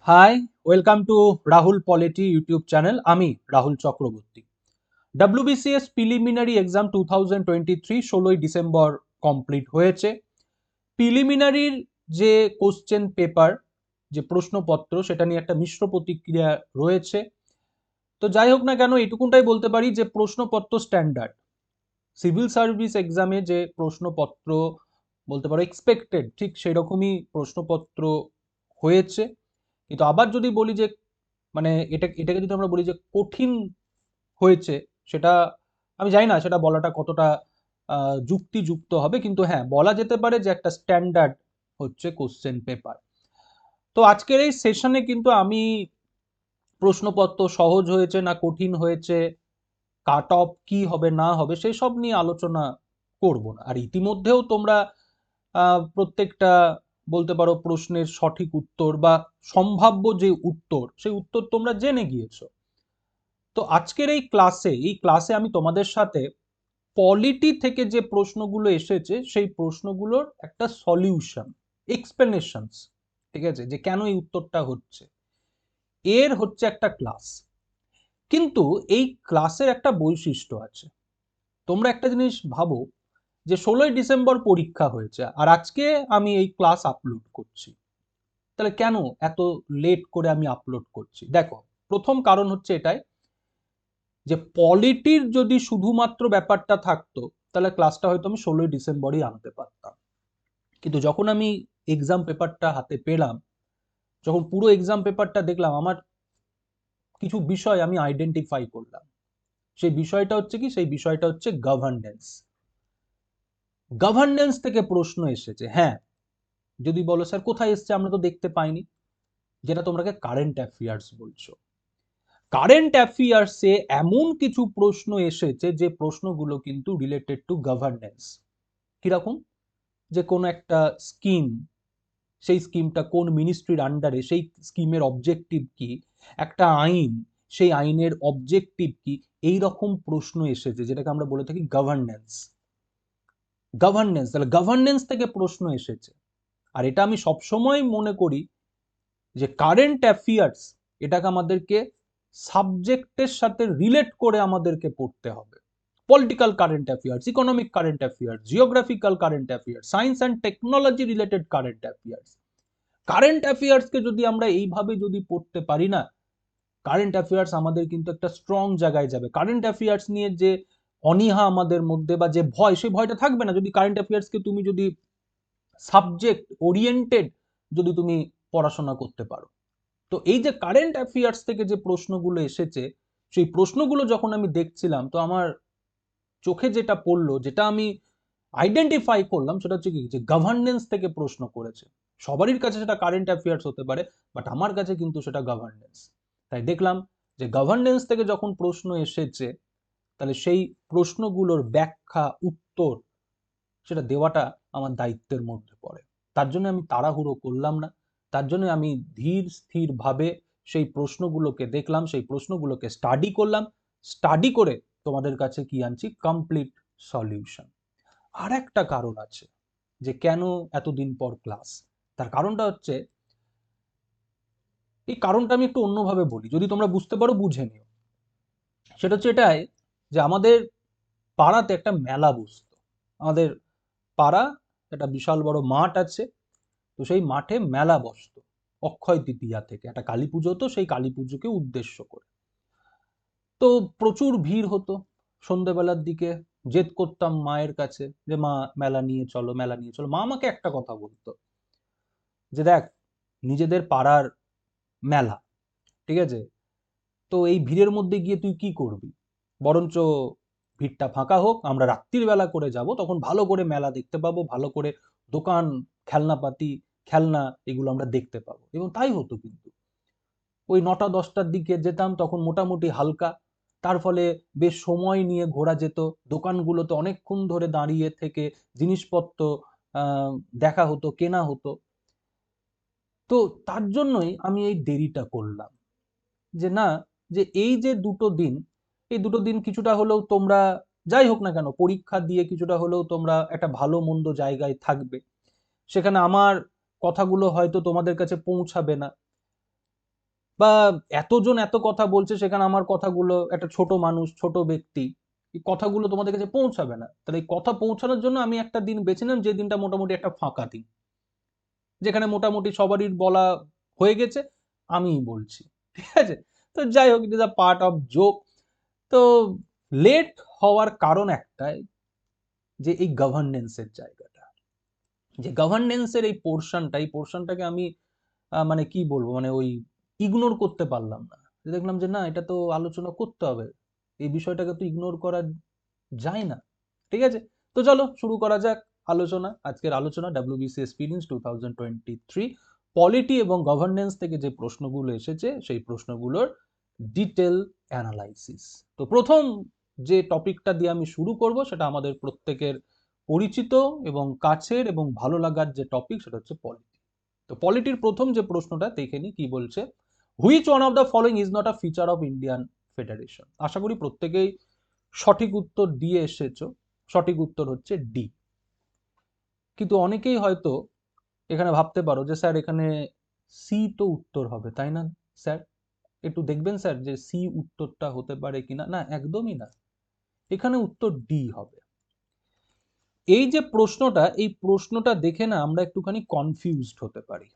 High, welcome to Rahul polity YouTube channel. আমি Rahul Chakraborty. WBCS preliminary exam 2023 16ই December complete হয়েছে। প্রিলিমিনারির যে কোশ্চেন পেপার, যে প্রশ্নপত্র, সেটা নিয়ে একটা মিশ্র প্রতিক্রিয়া রয়েছে। তো যাই হোক না কেন, এটুকুনটাই বলতে পারি যে প্রশ্নপত্র স্ট্যান্ডার্ড। সিভিল সার্ভিস এক্সামে যে প্রশ্নপত্র বলতে পারো এক্সপেক্টেড, ঠিক সেরকমই প্রশ্নপত্র হয়েছে। কিন্তু আবার যদি বলি যে মানে এটাকে যদি আমরা বলি যে কঠিন হয়েছে, সেটা আমি জানি না সেটা বলাটা কতটা যুক্তিযুক্ত হবে, কিন্তু হ্যাঁ বলা যেতে পারে যে একটা স্ট্যান্ডার্ড হচ্ছে কোশ্চেন পেপার। তো আজকের এই সেশনে কিন্তু আমি প্রশ্নপত্র সহজ হয়েছে না কঠিন হয়েছে, কাট অফ কি হবে না হবে সেই সব নিয়ে আলোচনা করব না। আর ইতিমধ্যেও তোমরা প্রত্যেকটা বলতে পারো প্রশ্নের সঠিক উত্তর বা সম্ভাব্য যে উত্তর, সেই উত্তর তোমরা জেনে গিয়েছো। তো আজকের এই ক্লাসে আমি তোমাদের সাথে পলিটি থেকে যে প্রশ্নগুলো এসেছে সেই প্রশ্নগুলোর একটা সলিউশন, এক্সপ্লেনেশনস, ঠিক আছে, যে কেন এই উত্তরটা হচ্ছে, এর হচ্ছে একটা ক্লাস। কিন্তু এই ক্লাসের একটা বৈশিষ্ট্য আছে। তোমরা একটা জিনিস ভাবো যে 16ই ডিসেম্বর পরীক্ষা হয়েছে আর আজকে আমি এই ক্লাস আপলোড করছি। তাহলে কেন এত লেট করে আমি আপলোড করছি? দেখো, প্রথম কারণ হচ্ছে এটাই যে পলিটির যদি শুধুমাত্র ব্যাপারটা থাকতো তাহলে ক্লাসটা হয়তো আমি 16ই ডিসেম্বরই আনতে পারতাম। কিন্তু যখন আমি এক্সাম পেপারটা হাতে পেলাম, যখন পুরো এক্সাম পেপারটা দেখলাম, আমার কিছু বিষয় আমি আইডেন্টিফাই করলাম। সেই বিষয়টা হচ্ছে কি? সেই বিষয়টা হচ্ছে গভর্নেন্স। গভর্নেন্স থেকে প্রশ্ন এসেছে। হ্যাঁ, যদি বলো স্যার কোথায় এসছে, আমরা তো দেখতে পাইনি, যেটা তোমরাকে কারেন্ট অ্যাফেয়ার্স বলছো। কারেন্ট অ্যাফেয়ার্সে এমন কিছু প্রশ্ন এসেছে যে প্রশ্নগুলো কিন্তু রিলেটেড টু গভর্নেন্স। কিরকম? যে কোনো একটা স্কিম, সেই স্কিমটা কোন মিনিস্ট্রির আন্ডারে, সেই স্কিমের অবজেক্টিভ কি, একটা আইন, সেই আইনের অবজেক্টিভ কি, এই রকম প্রশ্ন এসেছে যেটাকে আমরা বলে থাকি গভর্নেন্স। গভর্নেন্স, তাহলে গভর্নেন্স থেকে প্রশ্ন এসেছে। আর এটা আমি সবসময় মনে করি যে কারেন্ট অ্যাফেয়ার্স, এটাকে আমাদেরকে সাবজেক্টের সাথে রিলেট করে আমাদেরকে পড়তে হবে। Political current affairs, economic current affairs, geographical current affairs, science and technology related current affairs. Current অ্যাফেয়ার্সকে যদি আমরা এইভাবে যদি পড়তে পারি না, কারেন্ট অ্যাফেয়ার্স আমাদের কিন্তু একটা স্ট্রং জায়গায় যাবে। কারেন্ট অ্যাফেয়ার্স নিয়ে যে অনীহা আমাদের মধ্যে বা যে ভয়, সেই ভয়টা থাকবে না যদি কারেন্ট অ্যাফেয়ার্সকে তুমি যদি সাবজেক্ট ওরিয়েন্টেড যদি তুমি পড়াশোনা করতে পারো। তো এই যে কারেন্ট অ্যাফেয়ার্স থেকে যে প্রশ্নগুলো এসেছে, সেই প্রশ্নগুলো যখন আমি দেখছিলাম, তো আমার চোখে যেটা পড়লো, যেটা আমি আইডেন্টিফাই করলাম, সেটা হচ্ছে কি, যে গভর্নেন্স থেকে প্রশ্ন করেছে। সবারই কাছে সেটা কারেন্ট অ্যাফেয়ার্স হতে পারে, বাট আমার কাছে কিন্তু সেটা গভর্নেন্স। তাই দেখলাম যে গভর্নেন্স থেকে যখন প্রশ্ন এসেছে, তাহলে সেই প্রশ্নগুলোর ব্যাখ্যা, উত্তর, সেটা দেওয়াটা আমার দায়িত্বের মধ্যে পড়ে। তার জন্য আমি তাড়াহুড়ো করলাম না। তার জন্য আমি ধীর স্থির ভাবে সেই প্রশ্নগুলোকে দেখলাম, সেই প্রশ্নগুলোকে স্টাডি করলাম। স্টাডি করে তোমাদের কাছে কি আনছি? Complete solution. আর একটা কারণ আছে যে কেন এতদিন পর ক্লাস। তার কারণটা হচ্ছে, এই কারণটা আমি একটু অন্যভাবে বলি, যদি তোমরা বুঝতে পারো বুঝে নিও। সেটা হচ্ছে এটাই যে আমাদের পাড়াতে একটা মেলা বসতো। আমাদের পাড়া একটা বিশাল বড় মাঠ আছে। তো সেই মাঠে মেলা বসতো অক্ষয় তৃতীয়া থেকে, একটা কালী পুজো, তো সেই কালী পুজোকে উদ্দেশ্য করে। তো প্রচুর ভিড় হতো সন্ধ্যেবেলার দিকে। জেদ করতাম মায়ের কাছে যে মা, মেলা নিয়ে চলো, মেলা নিয়ে চলো। মা আমাকে একটা কথা বলতো যে দেখ, নিজেদের পাড়ার মেলা, ঠিক আছে, তো এই ভিড়ের মধ্যে গিয়ে তুই কি করবি? বরঞ্চ ভিড়টা ফাঁকা হোক, আমরা রাত্রির বেলা করে যাব, তখন ভালো করে মেলা দেখতে পাবো, ভালো করে দোকান, খেলনাপাতি, খেলনা, এগুলো আমরা দেখতে পাবো। এবং তাই হতো কিন্তু। ওই 9টা 10টার দিকে যেতাম, তখন মোটামুটি হালকা, তার ফলে বেশ সময় নিয়ে ঘোরা যেত। দোকানগুলোতে অনেকক্ষণ ধরে দাঁড়িয়ে থেকে জিনিসপত্র আহ, দেখা হতো, কেনা হতো। তো তার জন্যই আমি এই দেরিটা করলাম, যে না, যে এই যে দুটো দিন, এই দুটো দিন কিছুটা হলেও তোমরা, যাই হোক না কেন, পরীক্ষা দিয়ে কিছুটা হলেও তোমরা একটা ভালো মন্দ জায়গায় থাকবে। সেখানে আমার কথাগুলো হয়তো তোমাদের কাছে পৌঁছাবে না, বা এতজন এত কথা বলছে, সেখানে আমার কথাগুলো, একটা ছোট মানুষ, ছোট ব্যক্তি, এই কথাগুলো তোমাদের কাছে পৌঁছাবে না। তাহলে এই কথা পৌঁছানোর জন্য আমি একটা দিন বেছে নিলাম, যে দিনটা মোটামুটি একটা ফাঁকা দিন, যেখানে মোটামুটি সবারই বলা হয়ে গেছে, আমিই বলছি, ঠিক আছে? তো যাই হোক, it is a part of joke. তো লেট হওয়ার কারণ একটাই, যে এই গভর্নেন্সের জায়গাটা, যে গভর্নেন্সের এই পোর্শনটাকে আমি মানে কি বলবো, মানে ওই ইগনোর করতে পারলাম না। দেখলাম যে না, এটা তো আলোচনা করতে হবে, এই বিষয়টাকে তো ইগনোর করা যায় না, ঠিক আছে? তো চলো শুরু করা যাক আলোচনা। আজকের আলোচনা WBCS প্রিলিমস 2023 পলিটি এবং গভর্নেন্স থেকে যে প্রশ্নগুলো এসেছে, সেই প্রশ্নগুলোর ডিটেল অ্যানালাইসিস। তো প্রথম যে টপিকটা দিয়ে আমি শুরু করব, সেটা আমাদের প্রত্যেকের পরিচিত এবং কাছের এবং ভালো লাগার যে টপিক, সেটা হচ্ছে পলিটি। তো পলিটির প্রথম যে প্রশ্নটা দেখে নি কি বলছে, which one of the following is not a feature of Indian federation. আশা করি প্রত্যেকেই সঠিক উত্তর দিয়ে এসেছো। সঠিক উত্তর হচ্ছে ডি। কিন্তু অনেকেই হয়তো এখানে ভাবতে পারো যে স্যার, এখানে সি তো উত্তর হবে, তাই না স্যার? একটু দেখবেন স্যার যে সি উত্তরটা হতে পারে কিনা। না, একদমই না, এখানে উত্তর ডি হবে। এই যে প্রশ্নটা, এই প্রশ্নটা দেখে না আমরা একটুখানি কনফিউজড হতে পারি।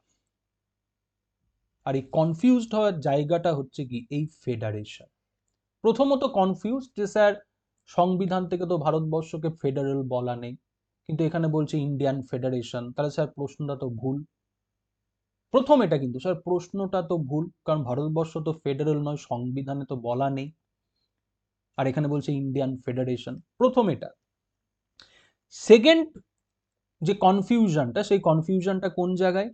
আর এই কনফিউজড হওয়ার জায়গাটা হচ্ছে কি, এই ফেডারেশন। প্রথমত কনফিউজ যে স্যার, সংবিধান থেকে তো ভারতবর্ষকে ফেডারেল বলা নেই, কিন্তু এখানে বলছে ইন্ডিয়ান ফেডারেশন, তাহলে স্যার প্রশ্নটা তো ভুল। প্রথম এটা কিন্তু স্যার, প্রশ্নটা তো ভুল, কারণ ভারতবর্ষ তো ফেডারেল নয়, সংবিধানে তো বলা নেই, আর এখানে বলছে ইন্ডিয়ান ফেডারেশন। প্রথম এটা। সেকেন্ড যে কনফিউশনটা, সেই কনফিউশনটা কোন জায়গায়?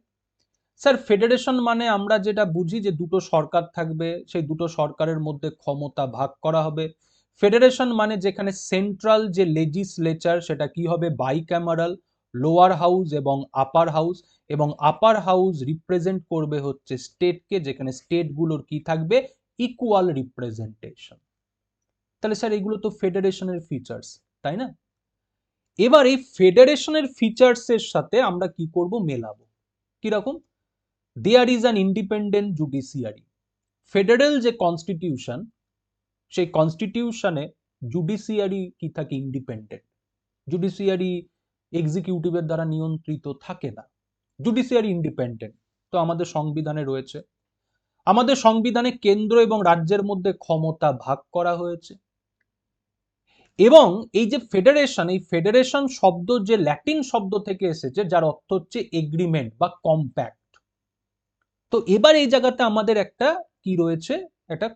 স্যার ফেডারেশন মানে আমরা যেটা বুঝি যে দুটো সরকার থাকবে, সেই দুটো সরকারের মধ্যে ক্ষমতা ভাগ করা হবে। ফেডারেশন মানে যেখানে সেন্ট্রাল যে লেজিসলেচার, সেটা কি হবে, বাইক্যামারাল, লোয়ার হাউস এবং আপার হাউস, এবং আপার হাউস রিপ্রেজেন্ট করবে হচ্ছে স্টেটকে, যেখানে স্টেটগুলোর কি থাকবে, ইকুয়াল রিপ্রেজেন্টেশন। তাহলে স্যার এগুলো তো ফেডারেশনের ফিচার্স, তাই না? এবার এই ফেডারেশনের ফিচার্সের সাথে আমরা কি করব, মেলাবো। কিরকম? There is an independent judiciary. Federal যে কনস্টিটিউশন, সেই কনস্টিটিউশনে জুডিশিয়ারি কি থাকে, ইন্ডিপেন্ডেন্ট। জুডিশিয়ারি এক্সিকিউটিভের দ্বারা নিয়ন্ত্রিত থাকে না, জুডিশিয়ারি ইন্ডিপেন্ডেন্ট। তো আমাদের সংবিধানে রয়েছে, আমাদের সংবিধানে কেন্দ্র এবং রাজ্যের মধ্যে ক্ষমতা ভাগ করা হয়েছে। এবং এই যে ফেডারেশন, এই ফেডারেশন শব্দ যে ল্যাটিন শব্দ থেকে এসেছে, যার অর্থ হচ্ছে এগ্রিমেন্ট বা কম্প্যাক্ট। তো এবার এই জায়গাতে আমাদের একটা কি রয়েছে, একটা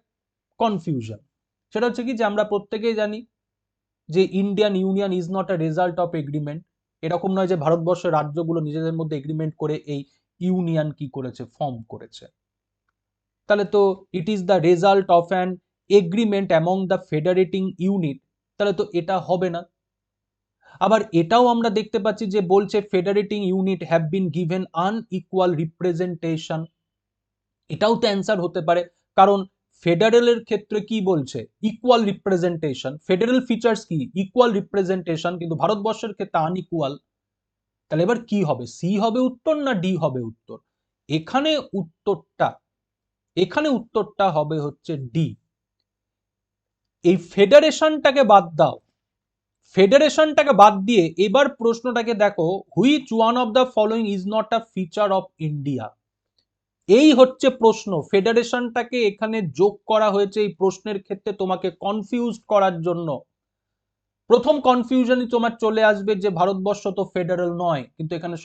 কনফিউশন। সেটা হচ্ছে কি, যে আমরা প্রত্যেকেই জানি যে Indian union is not a result of agreement. এরকম নয় যে ভারতবর্ষের রাজ্যগুলো নিজেদের মধ্যে এগ্রিমেন্ট করে এই ইউনিয়ন কি করেছে, ফর্ম করেছে। তাহলে তো it is the result of an agreement among the federating unit, তাহলে তো এটা হবে না। আবার এটাও আমরা দেখতে পাচ্ছি যে বলছে federating unit have been given unequal representation. এটাও তো অ্যান্সার হতে পারে, কারণ ফেডারেলের ক্ষেত্রে কি বলছে, ইকুয়াল রিপ্রেজেন্টেশন। ফেডারেল ফিচার্স কি, ইকুয়াল রিপ্রেজেন্টেশন, কিন্তু ভারতবর্ষের ক্ষেত্রে আনইকুয়াল। তাহলে এবার কি হবে, সি হবে উত্তর না ডি হবে উত্তর? এখানে উত্তরটা, এখানে উত্তরটা হবে হচ্ছে ডি। এই ফেডারেশনটাকে বাদ দাও, ফেডারেশনটাকে বাদ দিয়ে এবার প্রশ্নটাকে দেখো, which one of the following is not a feature of India. এই হচ্ছে প্রশ্ন। ফেডারেশনটাকে এখানে যোগ করা হয়েছে এই প্রশ্নের ক্ষেত্রে তোমাকে কনফিউজ করার জন্য। প্রথম কনফিউশনই তোমার চলে আসবে যে ভারতবর্ষ তো ফেডারেল নয়, কিন্তু এখানে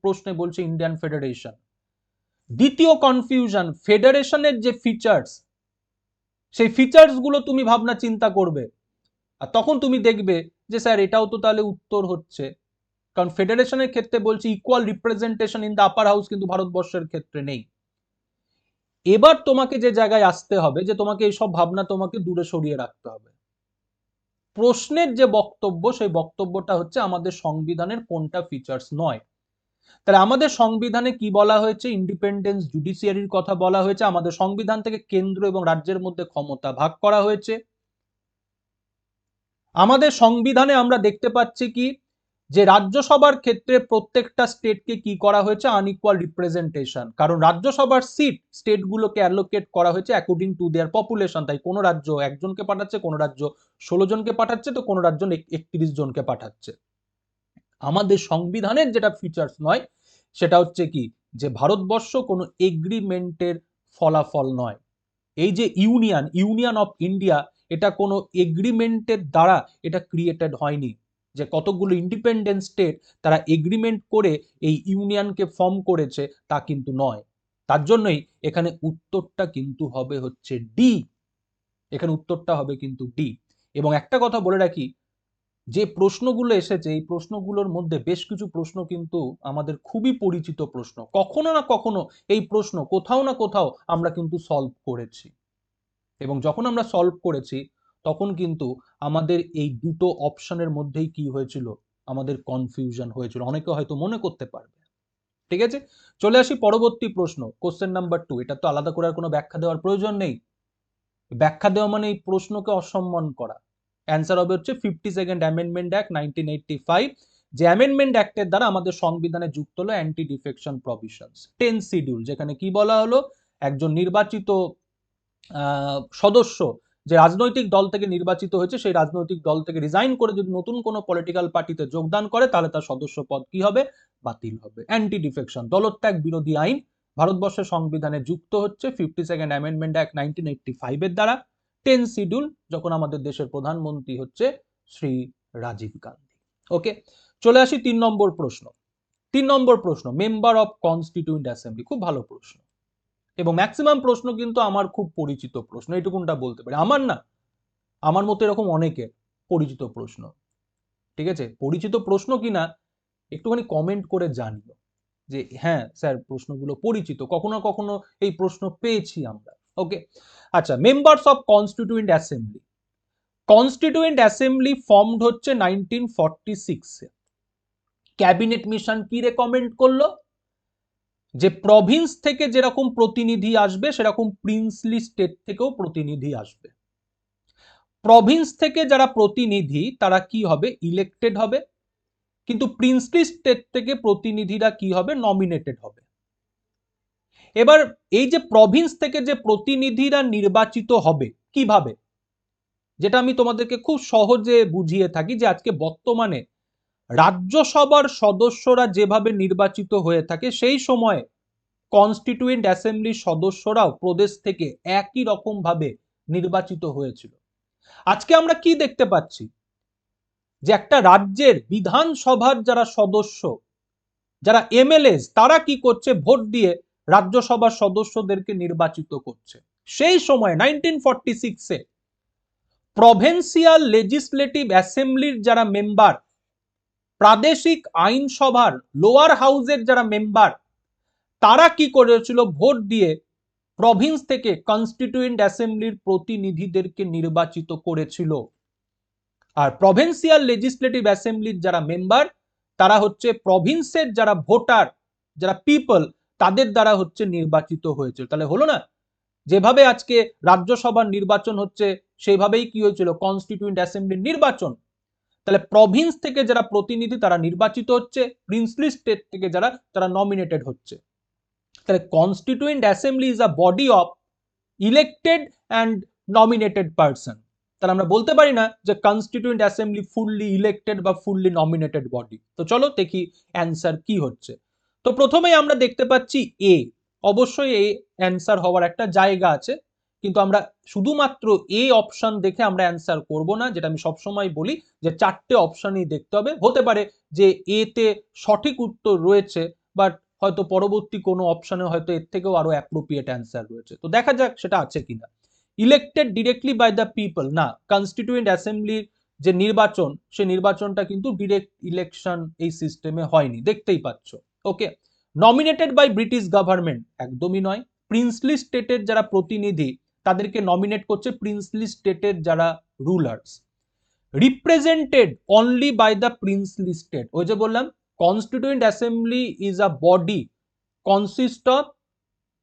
প্রশ্নে বলছে ইন্ডিয়ান ফেডারেশন। দ্বিতীয় কনফিউশন, ফেডারেশনের যে ফিচার্স, সেই ফিচার্স গুলো তুমি ভাবনা চিন্তা করবে, আর তখন তুমি দেখবে যে স্যার এটাও তো তাহলে উত্তর হচ্ছে, কারণ ফেডারেশনের ক্ষেত্রে বলছে equal representation in the upper house, কিন্তু ভারতবর্ষের ক্ষেত্রে নেই। এবার তোমাকে যে জায়গায় আসতে হবে, যে তোমাকে এইসব ভাবনা তোমাকে দূরে সরিয়ে রাখতে হবে। প্রশ্নের যে বক্তব্য, সেই বক্তব্যটা হচ্ছে আমাদের সংবিধানের কোনটা ফিচার্স নয়। তাহলে আমাদের সংবিধানে কি বলা হয়েছে, ইন্ডিপেন্ডেন্স জুডিশিয়ারির কথা বলা হয়েছে। আমাদের সংবিধান থেকে কেন্দ্র এবং রাজ্যের মধ্যে ক্ষমতা ভাগ করা হয়েছে। আমাদের সংবিধানে আমরা দেখতে পাচ্ছি কি, যে রাজ্যসভার ক্ষেত্রে প্রত্যেকটা স্টেটকে কি করা হয়েছে, আনইকুয়াল রিপ্রেজেন্টেশন, কারণ রাজ্যসভার সিট স্টেটগুলোকে অ্যালোকেট করা হয়েছে অ্যাকর্ডিং টু দেয়ার পপুলেশন। তাই কোনো রাজ্য একজনকে পাঠাচ্ছে, কোনো রাজ্য 16 জনকে পাঠাচ্ছে, তো কোনো রাজ্য 31 জনকে পাঠাচ্ছে। আমাদের সংবিধানের যেটা ফিচার্স নয় সেটা হচ্ছে কি, যে ভারতবর্ষ কোনো এগ্রিমেন্টের ফলাফল নয়। এই যে ইউনিয়ন অফ ইন্ডিয়া, এটা কোনো এগ্রিমেন্টের দ্বারা এটা ক্রিয়েটেড হয়নি, যে কতগুলো ইন্ডিপেন্ডেন্ট স্টেট তারা এগ্রিমেন্ট করে এই ইউনিয়নকে ফর্ম করেছে, তা কিন্তু নয়। তার জন্যই এখানে উত্তরটা কিন্তু হবে হচ্ছে ডি। এখানে উত্তরটা হবে কিন্তু ডি। এবং একটা কথা বলে রাখি, যে প্রশ্নগুলো এসেছে এই প্রশ্নগুলোর মধ্যে বেশ কিছু প্রশ্ন কিন্তু আমাদের খুবই পরিচিত প্রশ্ন, কখনো না কখনো এই প্রশ্ন কোথাও না কোথাও আমরা কিন্তু সলভ করেছি। এবং যখন আমরা সলভ করেছি তখন কিন্তু আমাদের এই দুটো অপশনের মধ্যেই কি হয়েছিল, আমাদের কনফিউশন হয়েছিল, অনেকে হয়তো মনে করতে পারবে। ঠিক আছে, চলে আসি পরবর্তী প্রশ্ন, কোশ্চেন নাম্বার 2। এটা তো আলাদা করে আর কোনো ব্যাখ্যা দেওয়ার প্রয়োজন নেই। ব্যাখ্যা দেওয়া মানে এই প্রশ্নকে অসম্মান করা। অ্যান্সার হবে হচ্ছে 52nd অ্যামেন্ডমেন্ট অ্যাক্ট 1985, যে অ্যামেন্ডমেন্ট অ্যাক্টের দ্বারা আমাদের সংবিধানে যুক্ত হলো অ্যান্টি ডিফেকশন প্রভিশনস। 10 শিডিউল, যেখানে কি বলা হলো, একজন নির্বাচিত সদস্য যে রাজনৈতিক দল থেকে নির্বাচিত হয়েছে, সেই রাজনৈতিক দল থেকে রিজাইন করে যদি নতুন কোনো পলিটিক্যাল পার্টিতে যোগদান করে, তাহলে তার সদস্য পদ কি হবে, বাতিল হবে। অ্যান্টি ডিফেকশন দলত্যাগ বিরোধী আইন ভারতবর্ষের সংবিধানে যুক্ত হচ্ছে 52nd অ্যামেন্ডমেন্ট অ্যাক্ট 1985 এর দ্বারা। 10 শিডিউল, যখন আমাদের দেশের প্রধানমন্ত্রী হচ্ছে শ্রী রাজীব গান্ধী। ওকে, চলে আসি 3 নম্বর প্রশ্ন। 3 নম্বর প্রশ্ন, মেম্বার অফ কনস্টিটিউয়েন্ট অ্যাসেম্বলি, খুব ভালো প্রশ্ন এবং ম্যাক্সিমাম প্রশ্ন কিন্তু আমার খুব পরিচিত প্রশ্ন, এইটুকুনটা বলতে পারি। আমার না, আমার মতো এরকম অনেকের পরিচিত প্রশ্ন। ঠিক আছে, পরিচিত প্রশ্ন কিনা একটুখানি কমেন্ট করে জানিও যে হ্যাঁ স্যার প্রশ্নগুলো পরিচিত, কখনো কখনো এই প্রশ্ন পেয়েছি আমরা। ওকে, আচ্ছা, members of constituent assembly. Constituent assembly formed হচ্ছে 1946 এ। ক্যাবিনেট মিশন কি রেকমেন্ড করলো, যে প্রভিন্স থেকে যেরকম প্রতিনিধি আসবে সেরকম প্রিন্সলি স্টেট থেকেও প্রতিনিধি আসবে। প্রভিন্স থেকে যারা প্রতিনিধি তারা কি হবে, ইলেক্টেড হবে, কিন্তু প্রিন্সলি স্টেট থেকে প্রতিনিধিরা কি হবে, নমিনেটেড হবে। এবার এই যে প্রভিন্স থেকে যে প্রতিনিধিরা নির্বাচিত হবে কিভাবে, যেটা আমি তোমাদেরকে খুব সহজে বুঝিয়ে থাকি, যে আজকে বর্তমানে রাজ্যসভার সদস্যরা যেভাবে নির্বাচিত হয়ে থাকে, সেই সময় কনস্টিটিউয়েন্ট অ্যাসেম্বলির সদস্যরাও প্রদেশ থেকে একই রকম ভাবে নির্বাচিত হয়েছিল। আজকে আমরা কি দেখতে পাচ্ছি, যে একটা রাজ্যের বিধানসভার যারা সদস্য, যারা এমএলএ, তারা কি করছে, ভোট দিয়ে রাজ্যসভার সদস্যদেরকে নির্বাচিত করছে। সেই সময় 1946-এ প্রভিন্সিয়াল লেজিসলেটিভ অ্যাসেম্বলির যারা মেম্বার, প্রাদেশিক আইনসভার লোয়ার হাউসের যারা মেম্বার, তারা কি করেছিল, ভোট দিয়ে প্রভিন্স থেকে কনস্টিটিউয়েন্ট অ্যাসেম্বলির প্রতিনিধিদেরকে নির্বাচিত করেছিল। আর প্রভিন্সিয়াল লেজিসলেটিভ অ্যাসেম্বলির যারা মেম্বার, তারা হচ্ছে প্রভিন্সের যারা ভোটার, যারা পিপল, তাদের দ্বারা হচ্ছে নির্বাচিত হয়েছে। তাহলে হলো না, যেভাবে আজকে রাজ্যসভার নির্বাচন হচ্ছে সেইভাবেই কি হয়েছিল কনস্টিটিউয়েন্ট অ্যাসেম্বলির নির্বাচন। তাহলে প্রভিন্স থেকে যারা প্রতিনিধি তারা নির্বাচিত হচ্ছে, প্রিন্সলি স্টেট থেকে যারা, তারা নমিনেটেড হচ্ছে। তাহলে constituent assembly is a body of elected and nominated person. তাহলে আমরা বলতে পারি না যে কনস্টিটিউয়েন্ট অ্যাসেম্বলি ফুললি ইলেক্টেড বা ফুললি নমিনেটেড বডি। তো চলো দেখি অ্যান্সার কি হচ্ছে। তো প্রথমেই আমরা দেখতে পাচ্ছি এ, অবশ্যই এ অ্যান্সার হওয়ার একটা জায়গা আছে, কিন্তু আমরা শুধুমাত্র এ অপশন দেখে আমরা অ্যান্সার করব না, যেটা আমি সবসময় বলি যে 4টে অপশনই দেখতে হবে। হতে পারে যে এতে সঠিক উত্তর রয়েছে, বাট হয়তো পরবর্তী কোনো অপশনে হয়তো এর থেকেও আরো অ্যাপ্রোপ্রিয়েট অ্যান্সার রয়েছে, তো দেখা যাক সেটা আছে কিনা। Elected directly by the people, না, কনস্টিটিউয়েন্ট অ্যাসেম্বলির যে নির্বাচন, সেই নির্বাচনটা কিন্তু ডিরেক্ট ইলেকশন এই সিস্টেমে হয়নি, দেখতেই পাচ্ছ। ওকে, নমিনেটেড বাই ব্রিটিশ গভর্নমেন্ট, একদমই নয়। প্রিন্সলি স্টেটের যারা প্রতিনিধি তাদেরকে নমিনেট করছে প্রিন্সলি স্টেটের যারা rulers. Represented only by the princely state, ওই যে বললাম constituent assembly is a body consist of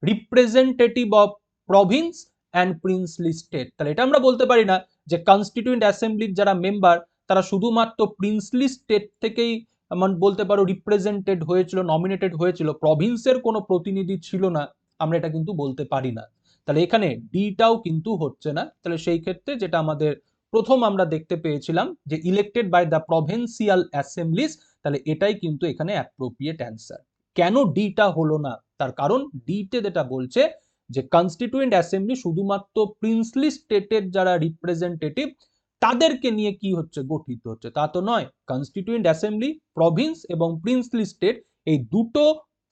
representative of province and princely state. তাহলে এটা আমরা বলতে পারি না যে কনস্টিটিউয়েন্ট অ্যাসেম্বলির যারা মেম্বার তারা শুধুমাত্র প্রিন্সলি স্টেট থেকেই মানে বলতে পারো রিপ্রেজেন্টেড হয়েছিল, নমিনেটেড হয়েছিল, প্রভিন্সের কোনো প্রতিনিধি ছিল না, আমরা এটা কিন্তু বলতে পারি না। তাহলে এখানে ডিটাও কিন্তু হচ্ছে না। তাহলে সেই ক্ষেত্রে যেটা আমাদের প্রথম আমরা দেখতে পেয়েছিলাম যে elected by the provincial assemblies, তাহলে এটাই কিন্তু এখানে অ্যাপ্রোপ্রিয়েট অ্যান্সার। কেন ডিটা হলো না? তার কারণ ডিতে যেটা বলছে যে কনস্টিটিউয়েন্ট অ্যাসেম্বলি শুধুমাত্র প্রিন্সলি স্টেটের যারা রিপ্রেজেন্টেটিভ তাদেরকে নিয়ে কি হচ্ছে, গঠিত হচ্ছে, তা তো নয়। কনস্টিটিউয়েন্ট অ্যাসেম্বলি প্রভিন্স এবং প্রিন্সলি স্টেট এই দুটো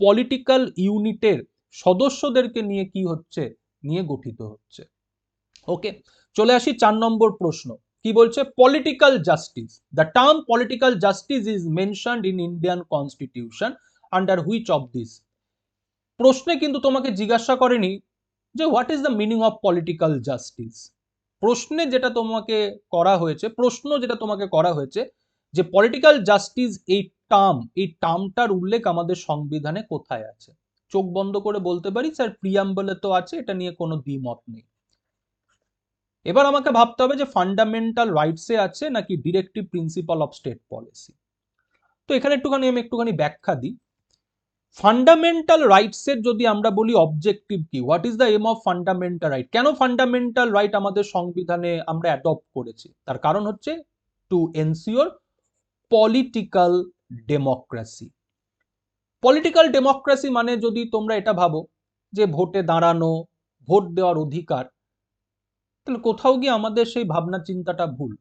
পলিটিক্যাল ইউনিটের সদস্যদেরকে নিয়ে কি হচ্ছে, নিয়ে গঠিত হচ্ছে। ওকে, চলে আসি 4 নম্বর প্রশ্ন। কি বলছে? Political justice, the term political justice is mentioned in Indian constitution under which of this. প্রশ্নে কিন্তু তোমাকে জিজ্ঞাসা করেনি যে what is the meaning of political justice. প্রশ্নে যেটা তোমাকে করা হয়েছে, প্রশ্ন যেটা তোমাকে করা হয়েছে যে পলিটিক্যাল জাস্টিস এই টার্মটার উল্লেখ আমাদের সংবিধানে কোথায় আছে। চোখ বন্ধ করে বলতে পারি স্যার প্রিয়াম্বলে তো আছে, এটা নিয়ে কোনো দ্বিমত নেই। এবার আমাকে ভাবতে হবে যে ফান্ডামেন্টাল রাইটসে আছে নাকি directive principle of state policy. তো এখানে আমি একটুখানি ব্যাখ্যা দিই। ফান্ডামেন্টাল রাইটসের যদি আমরা বলি অবজেক্টিভ কি, what is the aim of fundamental right, কেন ফান্ডামেন্টাল রাইট আমাদের সংবিধানে আমরা অ্যাডপ্ট করেছি, তার কারণ হচ্ছে to ensure political democracy. Political democracy মানে যদি তোমরা এটা ভাবো যে ভোটে দাঁড়ানো, ভোট দেওয়ার অধিকার, তাহলে কোথাও গিয়ে আমাদের সেই ভাবনা চিন্তাটা ভুল।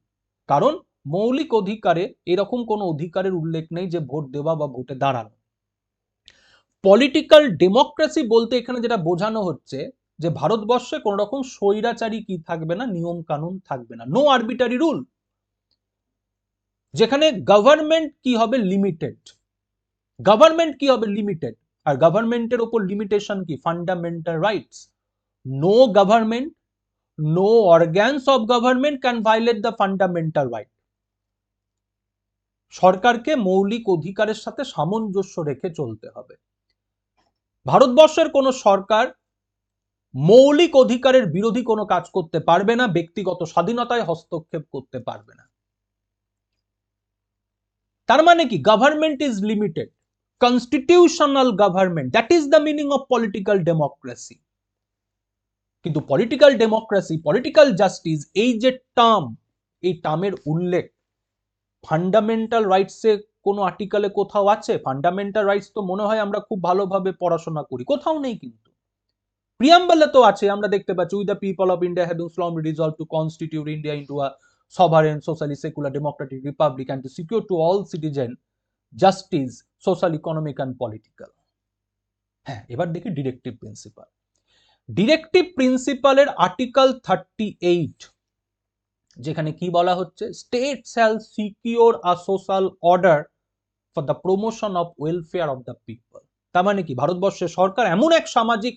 কারণ মৌলিক অধিকারে এরকম কোনো অধিকারের উল্লেখ নেই যে ভোট দেওয়া বা ভোটে দাঁড়ানো। পলিটিক্যাল ডেমোক্রেসি বলতে এখানে যেটা বোঝানো হচ্ছে যে ভারতবর্ষে কোন রকম স্বৈরাচারী কি থাকবে না, নিয়ম কানুন থাকবে না, নো আরবিটারি রুল, যেখানে গভর্নমেন্ট কি হবে, লিমিটেড। গভর্নমেন্ট কি হবে, লিমিটেড। আর গভর্নমেন্টের উপর লিমিটেশন কি, fundamental rights. No government, no organs of government can violate the fundamental right. সরকারকে মৌলিক অধিকারের সাথে সামঞ্জস্য রেখে চলতে হবে। ভারতবর্ষের কোন সরকার মৌলিক অধিকারের বিরোধী কোনো কাজ করতে পারবে না, ব্যক্তিগত স্বাধীনতায় হস্তক্ষেপ করতে পারবে না। তার মানে কি, government is limited, constitutional government, that is the meaning of political democracy. কিন্তু পলিটিক্যাল ডেমোক্রেসি, পলিটিক্যাল জাস্টিস, এই যে টার্ম, এই টার্মের উল্লেখ ফান্ডামেন্টাল রাইটসে কোনো আর্টিকেলে কোথাও আছে? ফান্ডামেন্টাল রাইটস তো মনে হয় আমরা খুব ভালোভাবে পড়াশোনা করি, কোথাও নেই। কিন্তু প্রিয়াম্বলে তো আছে, আমরা দেখতে পাচ্ছি with the people of India having solemnly resolved to constitute India into a sovereign, socially secular, democratic republic and to secure to all citizens justice, social, economic and political. হ্যাঁ, এবার দেখি ডিরেক্টিভ প্রিন্সিপাল। ডিরেক্টিভ প্রিন্সিপালের article 38, যেখানে কি বলা হচ্ছে, state shall secure a social order for the promotion of welfare of the people. তার মানে কি, ভারতবর্ষের সরকার এমন এক সামাজিক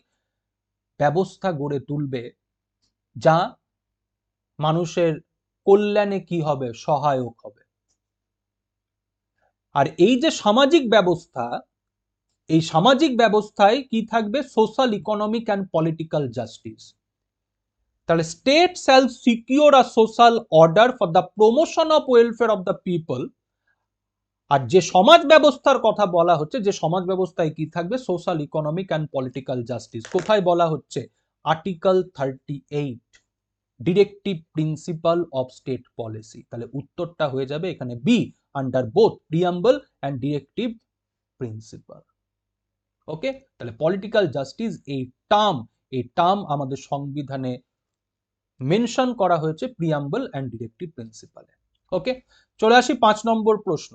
ব্যবস্থা গড়ে তুলবে যা মানুষের কল্যাণে কি হবে, সহায়ক হবে। আর এই যে সামাজিক ব্যবস্থা, এই সামাজিক ব্যবস্থায় কি থাকবে, social, economic and political justice. তাহলে state shall secure a social order for the promotion of welfare of the people. আর যে সমাজ ব্যবস্থার কথা বলা হচ্ছে, যে সমাজ ব্যবস্থায় কি থাকবে, social, economic and political justice. কোথায় বলা হচ্ছে? Article 38, directive principle of state policy. তাহলে উত্তরটা হয়ে যাবে এখানে B, under both preamble and directive principle. Okay, তাহলে পলিটিক্যাল জাস্টিস এই টার্ম আমাদের সংবিধানে মেনশন করা হয়েছে প্রিয়াম্বল অ্যান্ড ডিরেক্টিভ প্রিন্সিপালে। ওকে, চলে আসি 5 নম্বর প্রশ্ন।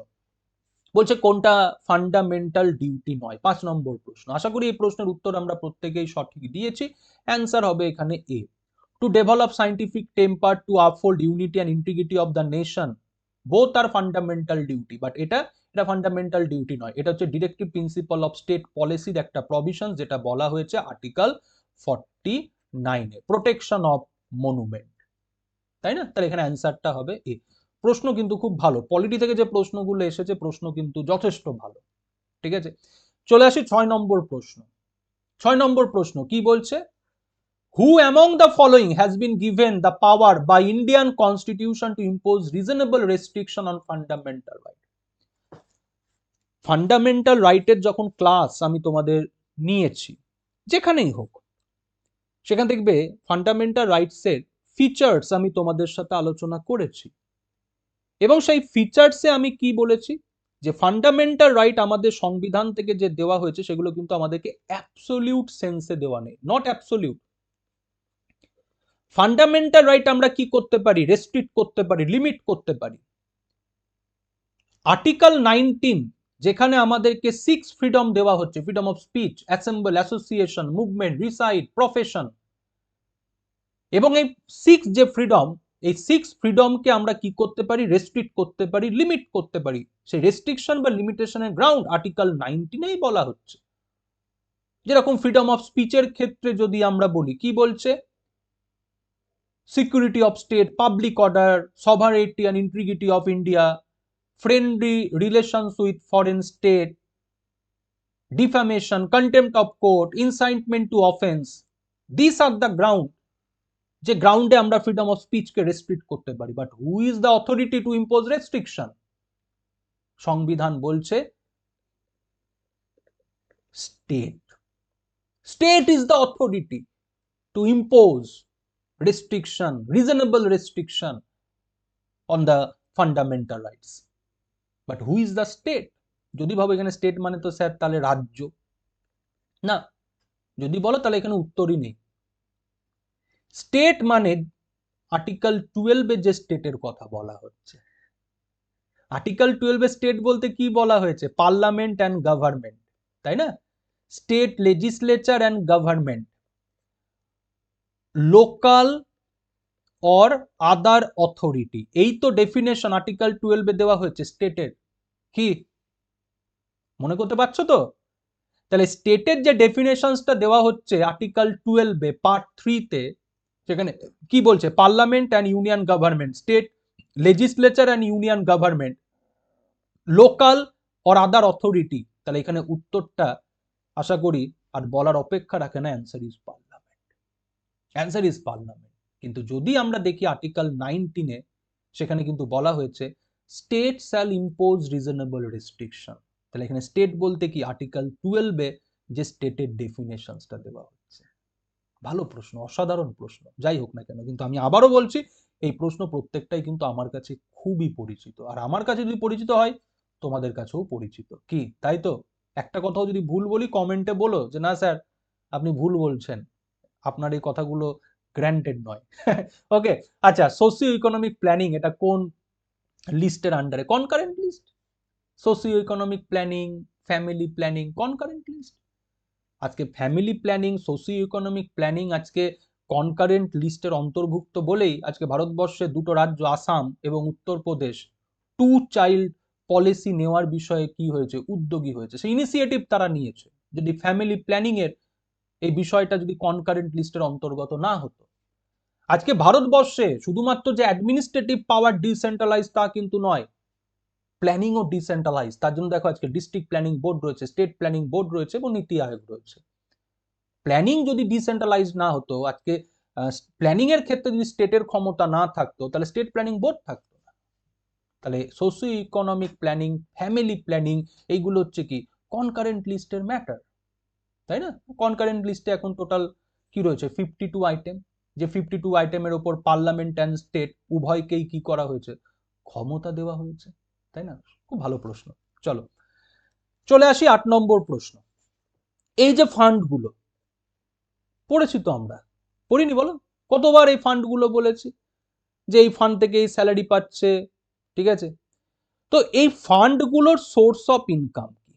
বলছে কোনটা ফান্ডামেন্টাল ডিউটি নয়। 5 নম্বর প্রশ্ন। আশা করি এই প্রশ্নের উত্তর আমরা প্রত্যেকেই সঠিক দিয়েছি। অ্যান্সার হবে এখানে A, to develop scientific temper, to uphold unity and integrity of the nation, both আর ফান্ডামেন্টাল ডিউটি। বাট এটা ফান্ডামেন্টাল ডিউটি নয়, এটা হচ্ছে ডিরেক্টিভ প্রিন্সিপাল অফ স্টেট পলিসির একটা প্রভিশন, যেটা বলা হয়েছে article 49 A, protection of monument. তাই না? তাহলে এখানে অ্যান্সারটা হবে এ। প্রশ্ন কিন্তু খুব ভালো, পলিটি থেকে যে প্রশ্নগুলো এসেছে প্রশ্ন কিন্তু যথেষ্ট ভালো। ঠিক আছে, চলে আসি 6 নম্বর প্রশ্ন। 6 নম্বর প্রশ্ন কি বলছে? Who among the following has been given the power by Indian Constitution to impose reasonable restriction on fundamental right? Fundamental রাইটের যখন ক্লাস আমি তোমাদের নিয়েছি, যেখানেই হোক, সেখান দেখবে ফান্ডামেন্টাল রাইটসের ফিচার্স আমি তোমাদের সাথে আলোচনা করেছি, এবং সেই ফিচার্সে আমি কি বলেছি, যে ফান্ডামেন্টাল রাইট আমাদের সংবিধান থেকে যে দেওয়া হয়েছে সেগুলো কিন্তু আমাদেরকে অ্যাবসোলিউট সেন্সে দেওয়া নেই, নট অ্যাবসোলিউট। ফান্ডামেন্টাল রাইট আমরা কি করতে পারি, রেস্ট্রিক্ট করতে পারি, লিমিট করতে পারি। আর্টিকেল 19 যেখানে আমাদেরকে 6 ফ্রিডম দেওয়া হচ্ছে, freedom of speech, assemble, association, movement, reside, profession, এবং এই 6 যে ফ্রিডম, এই 6 ফ্রিডমকে আমরা কি করতে পারি, রেস্ট্রিক্ট করতে পারি, লিমিট করতে পারি। সেই রেস্ট্রিকশন বা লিমিটেশনের গ্রাউন্ড আর্টিকেল 19এই বলা হচ্ছে। যেরকম ফ্রিডম অফ স্পিচের ক্ষেত্রে যদি আমরা বলি, কি বলছে, security of state, public order, সভারেনিটি and integrity of India, friendly relations with foreign state, defamation, contempt of court, incitement to offense. These are the ground যে গ্রাউন্ডে আমরা ফ্রিডম অফ স্পিচকে রেস্ট্রিক্ট করতে পারি। But who is the authority two impose restriction? সংবিধান বলছে state. State is the authority two impose restriction, reasonable restriction on the fundamental rights. But who is the state? যদি ভাবো এখানে স্টেট মানে তো sir তাহলে রাজ্য, না। যদি বলো তাহলে এখানে উত্তরই নেই। স্টেট মানে আর্টিকেল 12 যে স্টেটের কথা বলা হচ্ছে, আর্টিকেল 12 স্টেট বলতে কি বলা হয়েছে, পার্লামেন্ট অ্যান্ড গভর্নমেন্ট, তাই না? State legislature and government, local or other authority, এই তো ডেফিনেশন আর্টিকেল 12 দেওয়া হয়েছে স্টেটের। কি মনে করতে পারছো তো? তাহলে স্টেটের যে ডেফিনেশনসটা দেওয়া হচ্ছে আর্টিকেল 12 পার্ট 3-তে, সেখানে কি বলছে, parliament and union government, state legislature and union government, local or other authority. তাহলে এখানে উত্তরটা আশা করি আর বলার অপেক্ষা রাখে না, answer is parliament. Answer is parliament. কিন্তু যদি আমরা দেখি আর্টিকেল 19-এ, সেখানে কিন্তু বলা হয়েছে state shall impose reasonable restriction. তাহলে এখানে স্টেট বলতে কি, আর্টিকেল 12-এ যে স্টেটের ডেফিনেশনসটা দেওয়া হচ্ছে। ভালো প্রশ্ন, অসাধারণ প্রশ্ন, যাই হোক না কেন, কিন্তু আমি আবারও বলছি এই প্রশ্ন প্রত্যেকটাই কিন্তু আমার কাছে খুবই পরিচিত, আর আমার কাছে যদি পরিচিত হয় তোমাদের কাছেও পরিচিত। কি তাই তো? একটা কথাও যদি ভুল বলি কমেন্টে বলো যে না স্যার আপনি ভুল বলছেন, আপনার এই কথাগুলো গ্র্যান্টেড নয়। ওকে, আচ্ছা, সোসিও ইকোনমিক প্ল্যানিং এটা কোন লিস্টের আন্ডারে? Concurrent list. Socio economic planning, family planning, concurrent list. আজকে family planning, socio economic planning আজকে কনকারেন্ট লিস্টের অন্তর্ভুক্ত বলেই আজকে ভারতবর্ষে দুটো রাজ্য, আসাম এবং উত্তরপ্রদেশ, 2 চাইল্ড পলিসি নেওয়ার বিষয়ে কি হয়েছে, উদ্যোগী হয়েছে, সেই ইনিশিয়েটিভ তারা নিয়েছে। যদি ফ্যামিলি প্ল্যানিং এর এই বিষয়টা যদি কনকারেন্ট লিস্টের অন্তর্গত না হতো, আজকে ভারতবর্ষে শুধুমাত্র যে অ্যাডমিনিস্ট্রেটিভ পাওয়ার ডিসেন্ট্রালাইজ তা কিন্তু নয়, প্ল্যানিং ও ডিসেন্ট্রালাইজ। তার জন্য দেখো আজকে ডিস্ট্রিক্ট প্ল্যানিং বোর্ড রয়েছে, স্টেট প্ল্যানিং বোর্ড রয়েছে এবং নীতি আয়োগ রয়েছে। প্ল্যানিং যদি ডিসেন্ট্রালাইজ না হতো, আজকে প্ল্যানিং এর ক্ষেত্রে যদি স্টেটের ক্ষমতা না থাকতো, তাহলে স্টেট প্ল্যানিং বোর্ড থাকতো না। তাহলে socio economic planning, family planning, এইগুলো হচ্ছে কি কনকারেন্ট লিস্টের ম্যাটার, তাই না? কনকারেন্ট লিস্টে এখন টোটাল কি রয়েছে, 52 আইটেম। যে 52 আইটেমের ওপর পার্লামেন্ট অ্যান্ড স্টেট উভয়কেই কি করা হয়েছে, ক্ষমতা দেওয়া হয়েছে, তাই না? খুব ভালো প্রশ্ন। চলো চলে আসি 8 নম্বর প্রশ্ন। এই যে ফান্ডগুলো পড়েছি তো আমরা, পড়িনি বলো? কতবার এই ফান্ডগুলো বলেছি যে এই ফান্ড থেকে এই স্যালারি পাচ্ছে, ঠিক আছে? তো এই ফান্ডগুলোর সোর্স অফ ইনকাম কি?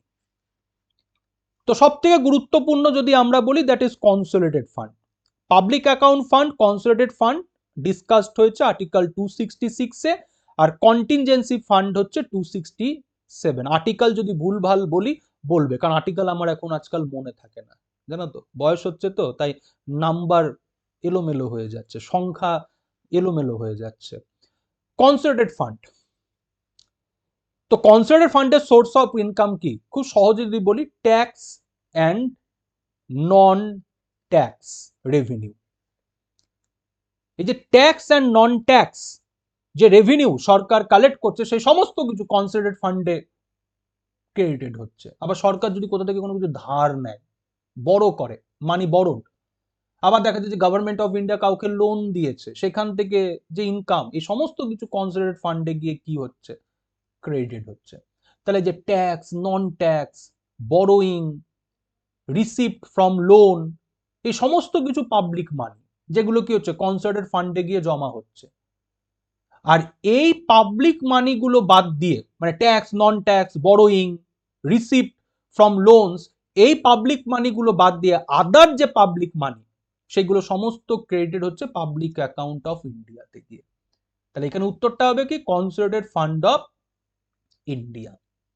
তো সব থেকে গুরুত্বপূর্ণ যদি আমরা বলি, that is consolidated fund. Public account fund, consolidated fund discussed হয়েছে আর্টিকেল 266-এ, আর কন্টিনজেন্সি ফান্ড হচ্ছে 267। আর্টিকেল যদি ভুলভাল বলি বলবে, কারণ আর্টিকেল আমার এখন আজকাল মনে থাকে না, জানো তো, বয়স হচ্ছে তো, তাই নাম্বার এলোমেলো হয়ে যাচ্ছে, সংখ্যা এলোমেলো হয়ে যাচ্ছে। কনসোলিডেটেড ফান্ড, তো কনসোলিডেটেড ফান্ডের সোর্স অফ ইনকাম কি? খুব সহজে যদি বলি, tax and non tax revenue. এই যে ট্যাক্স অ্যান্ড নন ট্যাক্স যে রেভিনিউ সরকার কালেক্ট করছে, সেই সমস্ত কিছু কনসোলিডেটেড ফান্ডে ক্রেডিটেড হচ্ছে। আবার সরকার যদি কোথা থেকে কোনো কিছু ধার নেয়, বড় করে, মানি বরোড, আবার দেখা যাচ্ছে যে গভর্নমেন্ট অফ ইন্ডিয়া কাউকে লোন দিয়েছে, সেখান থেকে যে ইনকাম, এই সমস্ত কিছু কনসোলিডেটেড ফান্ডে গিয়ে কি হচ্ছে, ক্রেডিটেড হচ্ছে। তাহলে যে tax, non tax, borrowing, receipt from loan, এই সমস্ত কিছু পাবলিক মানি, যেগুলো কি হচ্ছে কনসোলিডেটেড ফান্ডে গিয়ে জমা হচ্ছে। আর এই পাবলিক মানিগুলো বাদ দিয়ে, মানে tax, non tax, borrowing, receipt from loans, এই পাবলিক মানিগুলো বাদ দিয়ে আদার যে পাবলিক মানি, সেগুলো সমস্ত ক্রেডিটেড হচ্ছে পাবলিক অ্যাকাউন্ট অফ ইন্ডিয়াতে গিয়ে। তাহলে এখানে উত্তরটা হবে কি, কনসোলিডেটেড ফান্ড অফ ইন্ডিয়া।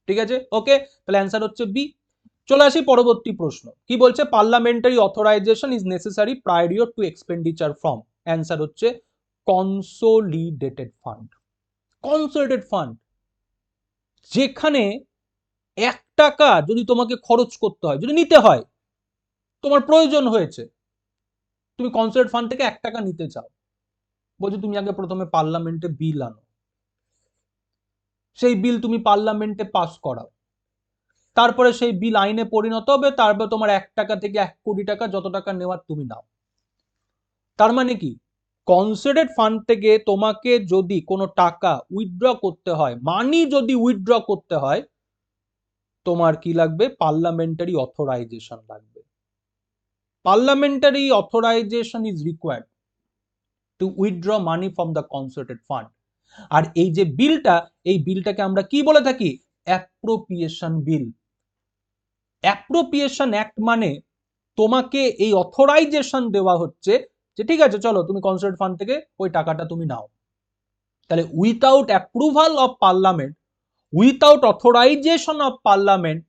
ঠিক আছে, ওকে, তাহলে অ্যান্সার হচ্ছে বি। চলে আসি পরবর্তী প্রশ্ন, কি বলছে, parliamentary authorization is necessary prior to expenditure from, answer হচ্ছে কনসোলিডেটেড ফান্ড। কনসোলিডেটেড ফান্ড, যেখানে 1 টাকা যদি তোমাকে খরচ করতে হয়, যদি নিতে হয়, তোমার প্রয়োজন হয়েছে, তুমি কনসোলিডেটেড ফান্ড থেকে 1 টাকা নিতে চাও, বলছো তুমি আগে প্রথমে পার্লামেন্টে বিল আনো, সেই বিল তুমি পার্লামেন্টে পাস করাও, তারপরে সেই বিল আইনে পরিণত হবে, তারপর তোমার 1 টাকা থেকে 1 কোটি টাকা যত টাকা নেওয়ার তুমি নাও। তার মানে কি, কনসোলিডেটেড ফান্ড থেকে তোমাকে যদি কোনো টাকা উইথড্র করতে হয়, মানি যদি উইথড্র করতে হয়, তোমার কি লাগবে, পার্লামেন্টারি অথরাইজেশন লাগবে। Parliamentary authorization is required to withdraw money from the consolidated fund. আর এই যে বিলটা, এই বিলটাকে আমরা কি বলে থাকি, অ্যাপ্রোপ্রিয়েশন বিল। অ্যাপ্রোপ্রিয়েশন অ্যাক্ট মানে তোমাকে এই অথরাইজেশন দেওয়া হচ্ছে যে ঠিক আছে চলো তুমি কনসোলিডেটেড ফান্ড থেকে ওই টাকাটা তুমি নাও। তাহলে without approval of parliament, without authorisation of parliament,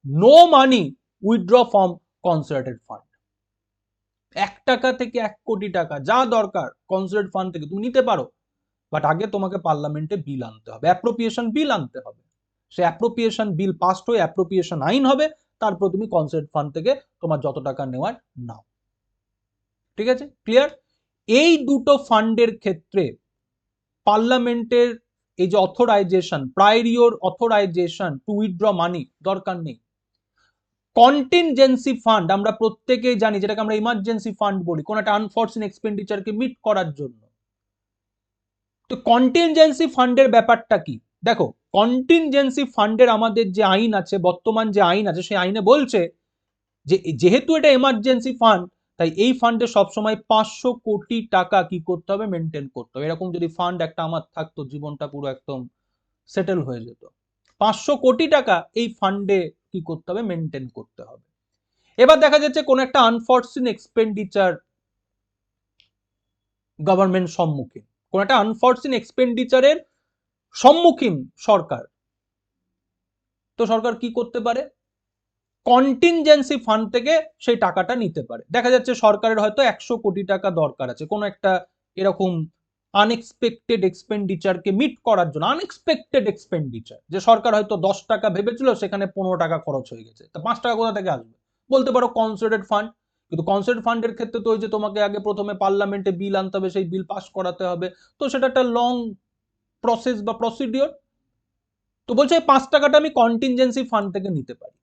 no money withdraw from consolidated fund. 1 টাকা থেকে 1 কোটি টাকা যা দরকার কনসোলিডেটেড ফান্ড থেকে তুমি নিতে পারো, বাট আগে তোমাকে পার্লামেন্টে বিল আনতে হবে, অ্যাপ্রোপ্রিয়েশন বিল আনতে হবে। সে অ্যাপ্রোপ্রিয়েশন বিল পাসড হয়ে অ্যাপ্রোপ্রিয়েশন আইন হবে, তারপর তুমি কনসোলিডেটেড ফান্ড থেকে তোমার যত টাকা নেওয়ার নাও। ঠিক আছে, ক্লিয়ার? এই দুটো ফান্ডের ক্ষেত্রে পার্লামেন্টের এই যে authorization, prior authorization to withdraw money দরকার নেই। কন্টিনজেন্সি ফান্ড আমরা প্রত্যেকেই জানি, যেটাকে আমরা ইমার্জেন্সি ফান্ড বলি, কোন একটা আনফরসিন এক্সপেন্ডিচারকে মিট করার জন্য। তো কন্টিনজেন্সি ফান্ডের ব্যাপারটা কি, দেখো, কন্টিনজেন্সি ফান্ডের আমাদের যে আইন আছে, বর্তমান যে আইন আছে, সেই আইনে বলছে যে যেহেতু এটা এমার্জেন্সি ফান্ড, তাই এই ফান্ডে সবসময় 500 কোটি টাকা কি করতে হবে, মেনটেন করতে হবে। এরকম যদি ফান্ড একটা আমার থাকতো, জীবনটা পুরো একদম সেটেল হয়ে যেত। 500 কোটি টাকা এই ফান্ডে কি করতে হবে, মেনটেন করতে হবে। এবার দেখা যাচ্ছে কোন একটা আনফরসিন এক্সপেন্ডিচার গভর্নমেন্ট সম্মুখীন, কোন একটা আনফরসিন এক্সপেন্ডিচারের সম্মুখীন সরকার, তো সরকার কি করতে পারে, কন্টিনজেন্সি ফান্ড থেকে সেই টাকাটা নিতে পারে। দেখা যাচ্ছে সরকারের হয়তো 100 কোটি টাকা দরকার আছে কোনো একটা এরকম আনএক্সপেক্টেড এক্সপেন্ডিচারকে মিট করার জন্য। আনএক্সপেক্টেড এক্সপেন্ডিচার, যে সরকার হয়তো 10 টাকা ভেবেছিল, সেখানে 15 টাকা খরচ হয়ে গেছে, তা 5 টাকা কোথা থেকে আসবে, বলতে পারো কনসোলিডেটেড ফান্ড। কিন্তু কনসোলিডেটেড ফান্ডের ক্ষেত্রে তো ওই যে তোমাকে আগে প্রথমে পার্লামেন্টে বিল আনতে হবে, সেই বিল পাস করাতে হবে, তো সেটা একটা লং প্রসেস বা প্রসিডিওর। তো বলছে 5 টাকাটা আমি কন্টিনজেন্সি ফান্ড থেকে নিতে পারি।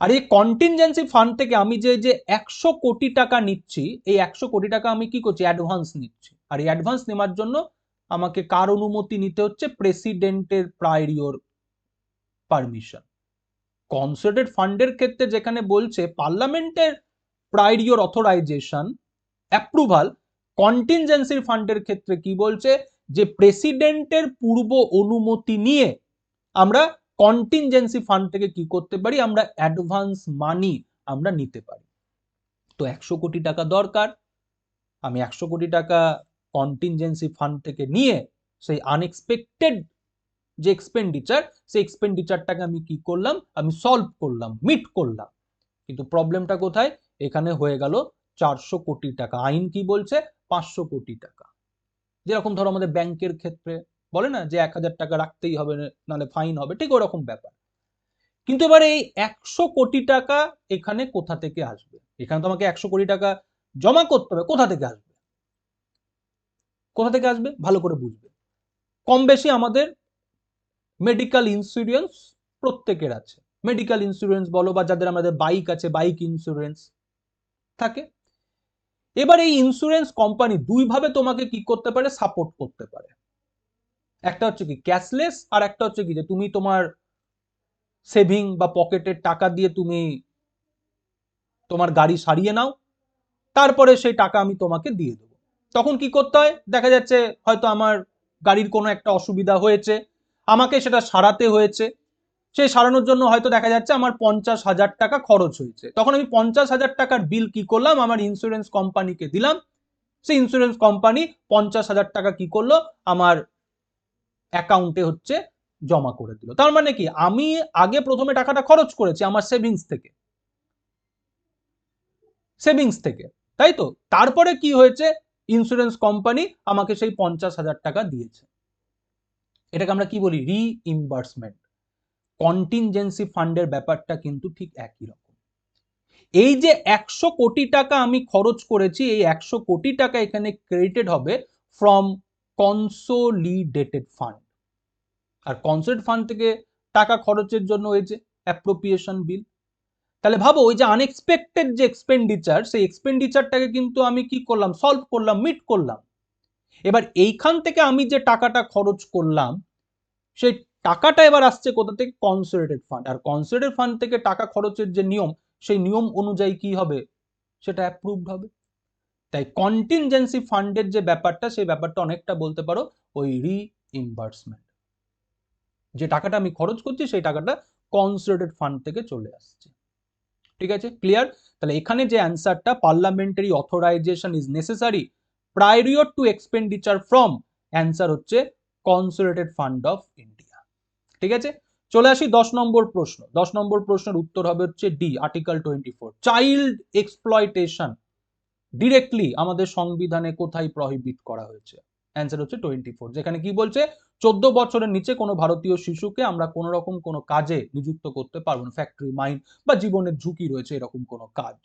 আর এই কন্টিনজেন্সি ফান্ড থেকে আমি যে যে 100 কোটি টাকা নিচ্ছি, এই 100 কোটি টাকা আমি কি করছি, অ্যাডভান্স নিচ্ছি। আর এই অ্যাডভান্স নেওয়ার জন্য আমাকে কার অনুমতি নিতে হচ্ছে, প্রেসিডেন্টের প্রায়রিয়র পারমিশন। কনসোলিডেটেড ফান্ডের ক্ষেত্রে যেখানে বলছে পার্লামেন্টের প্রায়রিয়র অথরাইজেশন অ্যাপ্রুভাল, কন্টিনজেন্সি ফান্ডের ক্ষেত্রে কি বলছে, যে প্রেসিডেন্টের পূর্ব অনুমতি নিয়ে আমরা কন্টিনজেন্সি ফান্ড থেকে কি করতে পারি, আমরা অ্যাডভান্স মানি আমরা নিতে পারি। তো 100 কোটি টাকা দরকার, আমি 100 কোটি টাকা কন্টিনজেন্সি ফান্ড থেকে নিয়ে সেই আনএক্সপেক্টেড যে এক্সপেন্ডিচার, সেই এক্সপেন্ডিচারটাকে আমি কি করলাম, আমি সলভ করলাম, মিট করলাম। কিন্তু প্রবলেমটা কোথায়, এখানে হয়ে গেল 400 কোটি টাকা। আইন কি বলছে, 500 কোটি টাকা। যেরকম ধরো আমাদের ব্যাংকের ক্ষেত্রে বলে না যে 1000 টাকা রাখতেই হবে, নাহলে ফাইন হবে, ঠিক ওরকম ব্যাপার। কিন্তু এবার এই 100 কোটি টাকা এখানে কোথা থেকে আসবে, এখানে তো আমাকে 100 কোটি টাকা জমা করতে হবে, কোথা থেকে আসবে, কোথা থেকে আসবে ভালো করে বুঝবে। কম বেশি আমাদের মেডিকেল ইন্স্যুরেন্স প্রত্যেকের আছে, মেডিকেল ইন্স্যুরেন্স বলো বা যাদের আমাদের বাইক আছে বাইক ইন্স্যুরেন্স থাকে। এবার এই ইন্স্যুরেন্স কোম্পানি দুইভাবে তোমাকে কি করতে পারে, সাপোর্ট করতে পারে। একটা হচ্ছে কি ক্যাশলেস, আর একটা হচ্ছে কি যে তুমি তোমার সেভিং বা পকেটের টাকা দিয়ে তুমি তোমার গাড়ি সারিয়ে নাও, তারপরে সেই টাকা আমি তোমাকে দিয়ে দেবো। তখন কি করতে হয়, দেখা যাচ্ছে হয়তো আমার গাড়ির কোনো একটা অসুবিধা হয়েছে, আমাকে সেটা সারাতে হয়েছে, সেই সারানোর জন্য হয়তো দেখা যাচ্ছে আমার 50,000 টাকা খরচ হয়েছে, তখন আমি 50,000 টাকার বিল কি করলাম, আমার ইন্স্যুরেন্স কোম্পানিকে দিলাম, সেই ইন্স্যুরেন্স কোম্পানি 50,000 টাকা কি করলো, আমার অ্যাকাউন্টে হচ্ছে জমা করে দিল। তার মানে কি আমি আগে প্রথমে টাকাটা খরচ করেছি আমার সেভিংস থেকে, তাই তো, তারপরে কি হয়েছে, ইন্স্যুরেন্স কোম্পানি আমাকে সেই 50,000 টাকা দিয়েছে। এটাকে আমরা কি বলি, রিইম্বার্সমেন্ট। কন্টিনজেন্সি ফান্ডের ব্যাপারটা কিন্তু ঠিক একই রকম। এই যে 100 কোটি টাকা আমি খরচ করেছি, এই 100 কোটি টাকা এখানে ক্রেডিটেড হবে ফ্রম কনসোলিডেটেড ফান্ড। আর কনসোলিডেটেড ফান্ড থেকে টাকা খরচের জন্য এই যে অ্যাপ্রোপ্রিয়েশন বিল। তাহলে ভাবো ওই যে আনএক্সপেক্টেড যে এক্সপেন্ডিচার, সেই এক্সপেন্ডিচারটাকে কিন্তু আমি কি করলাম, সলভ করলাম, মিট করলাম। এবার এইখান থেকে আমি যে টাকাটা খরচ করলাম, সেই টাকাটা এবার আসছে কোথা থেকে, কনসোলিডেটেড ফান্ড। আর কনসোলিডেটেড ফান্ড থেকে টাকা খরচের যে নিয়ম, সেই নিয়ম অনুযায়ী কি হবে, সেটা অ্যাপ্রুভড হবে। তাই কন্টিনজেন্সি ফান্ডের যে ব্যাপারটা, সেই ব্যাপারটা অনেকটা বলতে পারো ওই রিইম্বার্সমেন্ট। যে টাকাটা আমি খরচ করছি সেই টাকাটা কনসোলিডেটেড ফান্ড থেকে চলে আসছে। ঠিক আছে, ক্লিয়ার? তাহলে এখানে যে অ্যান্সারটা, parliamentary authorization is necessary prior to expenditure from, answer হচ্ছে কনসোলিডেটেড ফান্ড অফ ইন্ডিয়া। ঠিক আছে, চলে আসি 10 নম্বর প্রশ্ন। 10 নম্বর প্রশ্নের উত্তর হবে হচ্ছে D, article 24। Child exploitation directly আমাদের সংবিধানে কোথায় প্রহিবিট করা হয়েছে, অ্যান্সার হচ্ছে 24, যেখানে কি বলছে 14 বছরের নিচে কোনো ভারতীয় শিশুকে আমরা কোনো রকম কোনো কাজে নিযুক্ত করতে পারবো না, ফ্যাক্টরি, মাইন বা জীবনের ঝুঁকি রয়েছে এরকম কোনো কাজ।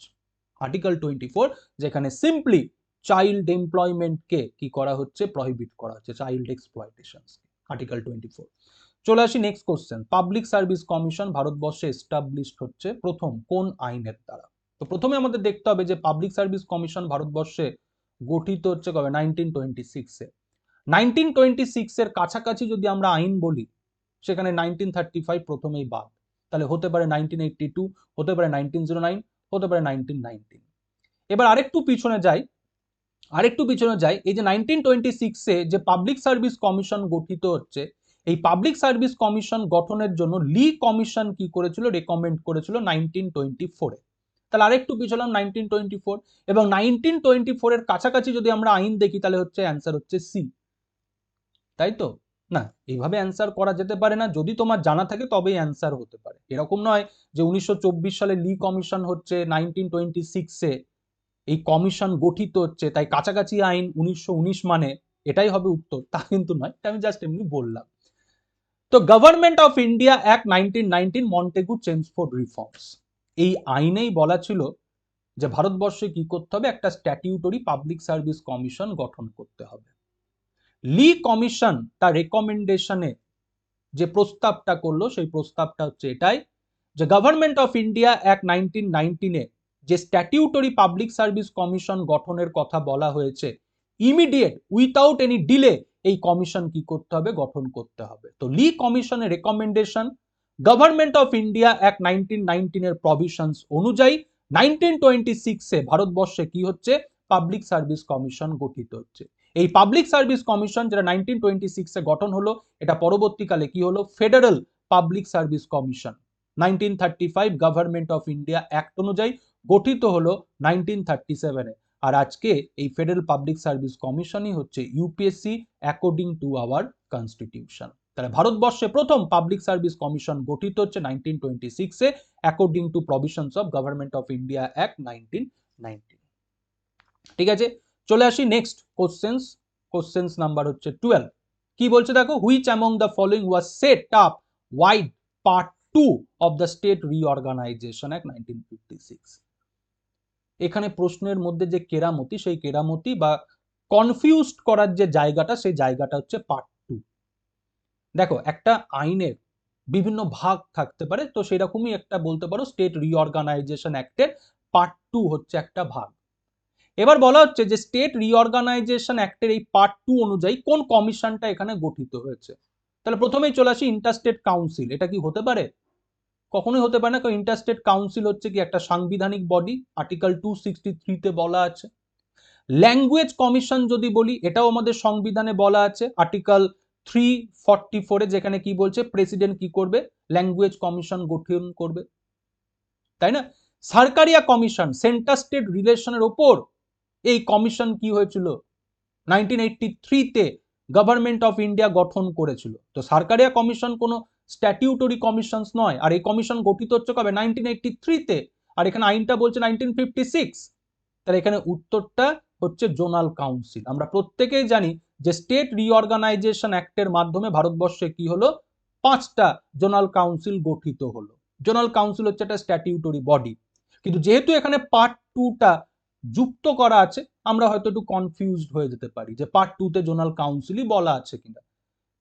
আর্টিকেল 24 যেখানে সিম্পলি চাইল্ড এমপ্লয়মেন্টকে কি করা হচ্ছে, প্রহিবিট করা হচ্ছে, চাইল্ড এক্সপ্লয়টেশন, আর্টিকেল 24। চলে আসি next question. Public service commission ভারতবর্ষে এস্টাবলিশড হচ্ছে প্রথম কোন আইনের দ্বারা? তো প্রথমে আমাদের দেখতে হবে যে পাবলিক সার্ভিস কমিশন ভারতবর্ষে গঠিত হচ্ছে কবে, 1926-এ। 1926-এর কাছাকাছি যদি আমরা আইন বলি, সেখানে 1935 প্রথমেই বাদ, তাহলে হতে পারে 1982, হতে পারে 1909, হতে পারে 1919। এবার আরেকটু পিছনে যাই, এই যে 1926-এ যে পাবলিক সার্ভিস কমিশন গঠিত হচ্ছে, এই পাবলিক সার্ভিস কমিশন গঠনের জন্য লি কমিশন কি করেছিল, রেকমেন্ড করেছিল 1924-এ। তাহলে আরেকটু পিছলাম 1924, এবং 1924-এর কাছাকাছি যদি আমরা আইন দেখি তাহলে হচ্ছে অ্যান্সার হচ্ছে সি, তাই তো? না, এইভাবে অ্যান্সার করা যেতে পারে না, যদি তোমার জানা থাকে তবেই অ্যান্সার হতে পারে। এরকম নয় যে 1924 সালে লি কমিশন হচ্ছে, 1926-এ এই কমিশন গঠিত হচ্ছে, তাই কাছাকাছি আইন 1919 মানে এটাই হবে উত্তর, তা কিন্তু নয়, এটা আমি জাস্ট এমনি বললাম। তো government of India act 1919 Montagu Chelmsford reforms, এই আইনেই বলা ছিল যে ভারতবর্ষে কি করতে হবে, একটা স্ট্যাটিউটরি পাবলিক সার্ভিস কমিশন গঠন করতে হবে। লি কমিশন তার রেকমেন্ডেশনে যে প্রস্তাবটা করলো, সেই প্রস্তাবটা হচ্ছে এটাই যে গভর্নমেন্ট অফ ইন্ডিয়া অ্যাক্ট 1919-এ যে স্ট্যাটিউটরি পাবলিক সার্ভিস কমিশন গঠনের কথা বলা হয়েছে, ইমিডিয়েট উইথাউট এনি ডিলে এই কমিশন কি করতে হবে, গঠন করতে হবে। তো লি কমিশনের recommendation, government of India act 1919-এর প্রভিশনস অনুযায়ী 1926-এ ভারতবর্ষে কি হচ্ছে, পাবলিক সার্ভিস কমিশন গঠিত হচ্ছে। এই পাবলিক সার্ভিস কমিশন যেটা 1926-এ গঠন হলো, এটা পরবর্তীকালে কি হলো, federal public service commission 1935 government of India act অনুযায়ী গঠিত হলো 1937-এ। আর আজকে এই ফেডারেল পাবলিক সার্ভিস কমিশনই হচ্ছে UPSC according to our constitution. তাহলে ভারতবর্ষে প্রথম পাবলিক সার্ভিস কমিশন গঠিত হচ্ছে 1926-এ according to provisions of government of India act 1919। ঠিক আছে, চলে আসি নেক্সট কোশ্চেন্স নাম্বার হচ্ছে 12। কি বলছে দেখো, which among the following was set up wide part 2 of the state reorganisation act 1956। এখানে প্রশ্নের মধ্যে যে কেরামতি, সেই কেরামতি বা কনফিউজড করার যে জায়গাটা, সেই জায়গাটা হচ্ছে পার্ট 2। দেখো, একটা আইনের বিভিন্ন ভাগ থাকতে পারে, তো সেরকমই একটা বলতে পারো স্টেট রিঅর্গানাইজেশন অ্যাক্টের পার্ট 2 হচ্ছে একটা ভাগ। এবার বলা হচ্ছে যে স্টেট রিঅর্গানাইজেশন অ্যাক্টের এই পার্ট 2 অনুযায়ী কোন কমিশনটা এখানে গঠিত হয়েছে। তাহলে প্রথমেই চলে আসি ইন্টারস্টেট কাউন্সিল। এটা কি হতে পারে? কখনোই হতে পারে না, কারণ ইন্টারস্টেট কাউন্সিল হচ্ছে কি একটা সাংবিধানিক বডি, আর্টিকেল 263 তে বলা আছে। ল্যাঙ্গুয়েজ কমিশন যদি বলি, এটাও আমাদের সংবিধানে বলা আছে আর্টিকেল 344 এ, যেখানে কি বলছে প্রেসিডেন্ট কি করবে, ল্যাঙ্গুয়েজ কমিশন গঠন করবে, তাই না? সরকারিয়া কমিশন, সেন্টার স্টেট রিলেশনের ওপর এই কমিশন কি হয়েছিল 1983 তে গভর্নমেন্ট অফ ইন্ডিয়া গঠন করেছিল। তো সরকারিয়া কমিশন কোনো স্ট্যাটিউটরি কমিশন নয়, আর এই কমিশন গঠিত হচ্ছে কবে 1983 তে, আর এখানে আইনটা বলছে 1956। তাহলে এখানে উত্তরটা হচ্ছে জোনাল কাউন্সিল। আমরা প্রত্যেকেই জানি যে স্টেট রিঅর্গানাইজেশন অ্যাক্টের মাধ্যমে ভারতবর্ষে কি হলো, 5টা জোনাল কাউন্সিল গঠিত হলো। জোনাল কাউন্সিল হচ্ছে একটা স্ট্যাটিউটরি বডি, কিন্তু যেহেতু এখানে পার্ট 2টা যুক্ত করা আছে, আমরা হয়তো একটু কনফিউজড হয়ে যেতে পারি যে পার্ট 2তে জোনাল কাউন্সিলই বলা আছে কিনা।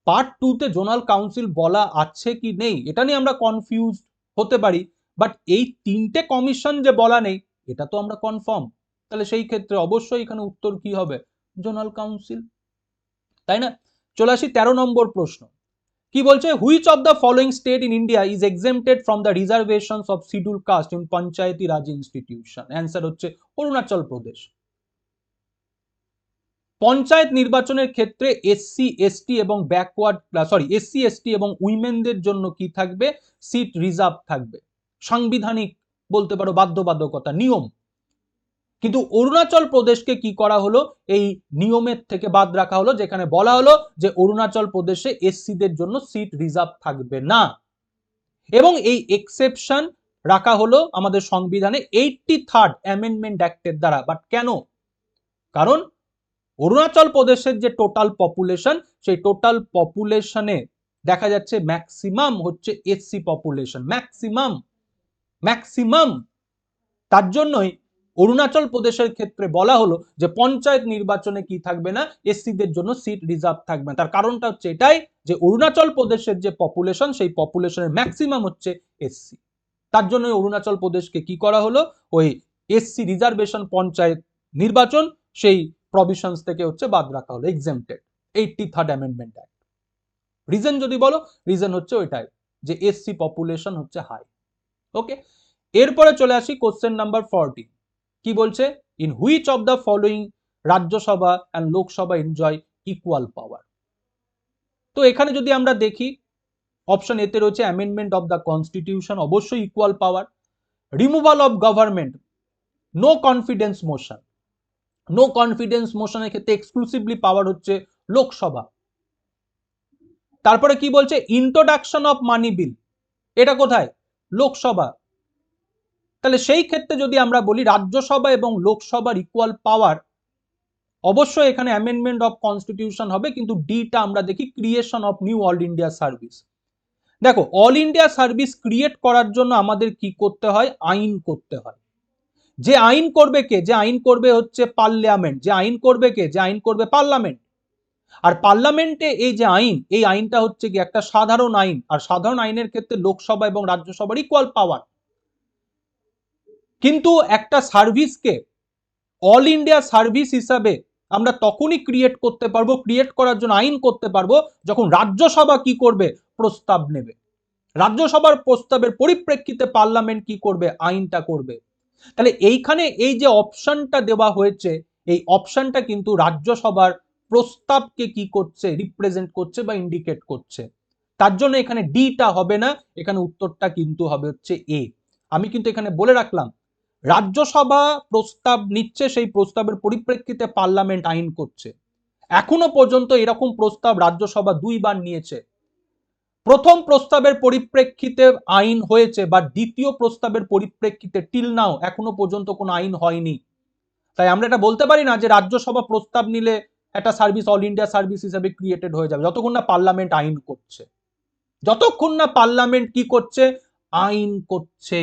পার্ট 2তে জোনাল কাউন্সিল বলা আছে কি নেই এটা নিয়ে আমরা কনফিউজড হতে পারি, বাট এই 3টে কমিশন যে বলা নেই এটা তো আমরা কনফার্ম। তাহলে সেই ক্ষেত্রে অবশ্যই এখানে উত্তর কি হবে, জোনাল কাউন্সিল, তাই না? চলে আসি 13 নম্বর প্রশ্ন। কি বলছে, which of the following state in India is exempted from the reservations of scheduled caste in panchayati raj institution? Answer হচ্ছে অরুণাচল প্রদেশ। পঞ্চায়েত নির্বাচনের ক্ষেত্রে এসসি এসটি এবং এসসি এসটি এবং উইমেনদের জন্য কি থাকবে, সিট রিজার্ভ থাকবে, সাংবিধানিক বলতে পারো বাধ্যবাধকতা, নিয়ম। কিন্তু অরুণাচল প্রদেশকে কি করা হলো, এই নিয়মের থেকে বাদ রাখা হলো, যেখানে বলা হলো যে অরুণাচল প্রদেশে এসসিদের জন্য সিট রিজার্ভ থাকবে না, এবং এই এক্সেপশন রাখা হলো আমাদের সংবিধানে 83rd অ্যামেন্ডমেন্ট অ্যাক্টের দ্বারা। বাট কেন? কারণ অরুণাচল প্রদেশের যে টোটাল পপুলেশন, সেই টোটাল পপুলেশনে দেখা যাচ্ছে ম্যাক্সিমাম হচ্ছে এসসি পপুলেশন, ম্যাক্সিমাম। তার জন্যই অরুণাচল প্রদেশের ক্ষেত্রে বলা হলো যে পঞ্চায়েত নির্বাচনে কি থাকবে না, এসসিদের জন্য সিট রিজার্ভ থাকবে না। তার কারণটা হচ্ছে এটাই যে অরুণাচল প্রদেশের যে পপুলেশন, সেই পপুলেশনের ম্যাক্সিমাম হচ্ছে এসসি। তার জন্য অরুণাচল প্রদেশকে কি করা হলো, ওই এসসি রিজার্ভেশন পঞ্চায়েত নির্বাচন সেই প্রভিশনস থেকে হচ্ছে বাদ রাখা হলো, exempted 83rd amendment act. Reason যদি বলো, রিজন হচ্ছে ওইটাই যে এসসি পপুলেশন হচ্ছে হাই। ওকে, এরপরে চলে আসি কোশ্চেন নাম্বার 40। কি বলছে, in which of the following Rajya Sabha and Lok Sabha enjoy equal power? তো এখানে যদি আমরা দেখি, অপশন এতে রয়েছে অ্যামেন্ডমেন্ট অফ দ্য কনস্টিটিউশন, অবশ্যই equal power. Removal of government, no confidence motion, no confidence মোশনের ক্ষেত্রে এক্সক্লুসিভলি পাওয়ার হচ্ছে লোকসভা। তারপরে কি বলছে, ইন্ট্রোডাকশন অফ মানি বিল, এটা কোথায়, লোকসভা। তাহলে সেই ক্ষেত্রে যদি আমরা বলি রাজ্যসভা এবং লোকসভার ইকুয়াল পাওয়ার, অবশ্যই এখানে অ্যামেন্ডমেন্ট অফ কনস্টিটিউশন হবে, কিন্তু ডিটা আমরা দেখি creation of new all India service. দেখো, অল ইন্ডিয়া সার্ভিস ক্রিয়েট করার জন্য আমাদের কি করতে হয়, আইন করতে হয়। যে আইন করবে কে, যে আইন করবে হচ্ছে পার্লামেন্ট, যে আইন করবে কে, যে আইন করবে পার্লামেন্ট। আর পার্লামেন্টে এই যে আইন, এই আইনটা হচ্ছে কি একটা সাধারণ আইন, আর সাধারণ আইনের ক্ষেত্রে লোকসভা এবং রাজ্যসভার ইকুয়াল পাওয়ার। কিন্তু একটা সার্ভিসকে অল ইন্ডিয়া সার্ভিস হিসাবে আমরা তখনই ক্রিয়েট করতে পারবো, ক্রিয়েট করার জন্য আইন করতে পারবো, যখন রাজ্যসভা কি করবে, প্রস্তাব নেবে। রাজ্যসভার প্রস্তাবের পরিপ্রেক্ষিতে পার্লামেন্ট কি করবে, আইনটা করবে। তাহলে এইখানে এই যে অপশনটা দেওয়া হয়েছে, এই অপশনটা কিন্তু রাজ্যসভার প্রস্তাবকে কি করছে, রিপ্রেজেন্ট করছে বা ইন্ডিকেট করছে। তার জন্য এখানে ডিটা হবে না, এখানে উত্তরটা কিন্তু হবে হচ্ছে এ। আমি কিন্তু এখানে বলে রাখলাম, রাজ্যসভা প্রস্তাব নিচ্ছে, সেই প্রস্তাবের পরিপ্রেক্ষিতে পার্লামেন্ট আইন করছে। এখনো পর্যন্ত এরকম প্রস্তাব রাজ্যসভা 2বার নিয়েছে। প্রথম প্রস্তাবের পরিপ্রেক্ষিতে আইন হয়েছে, বা দ্বিতীয় প্রস্তাবের পরিপ্রেক্ষিতে টিল নাও এখনো পর্যন্ত কোনো আইন হয়নি। তাই আমরা এটা বলতে পারি না যে রাজ্যসভা প্রস্তাব নিলে একটা সার্ভিস অল ইন্ডিয়া সার্ভিস হিসেবে ক্রিয়েটেড হয়ে যাবে, যতক্ষণ না পার্লামেন্ট আইন করছে, যতক্ষণ না পার্লামেন্ট কি করছে, আইন করছে।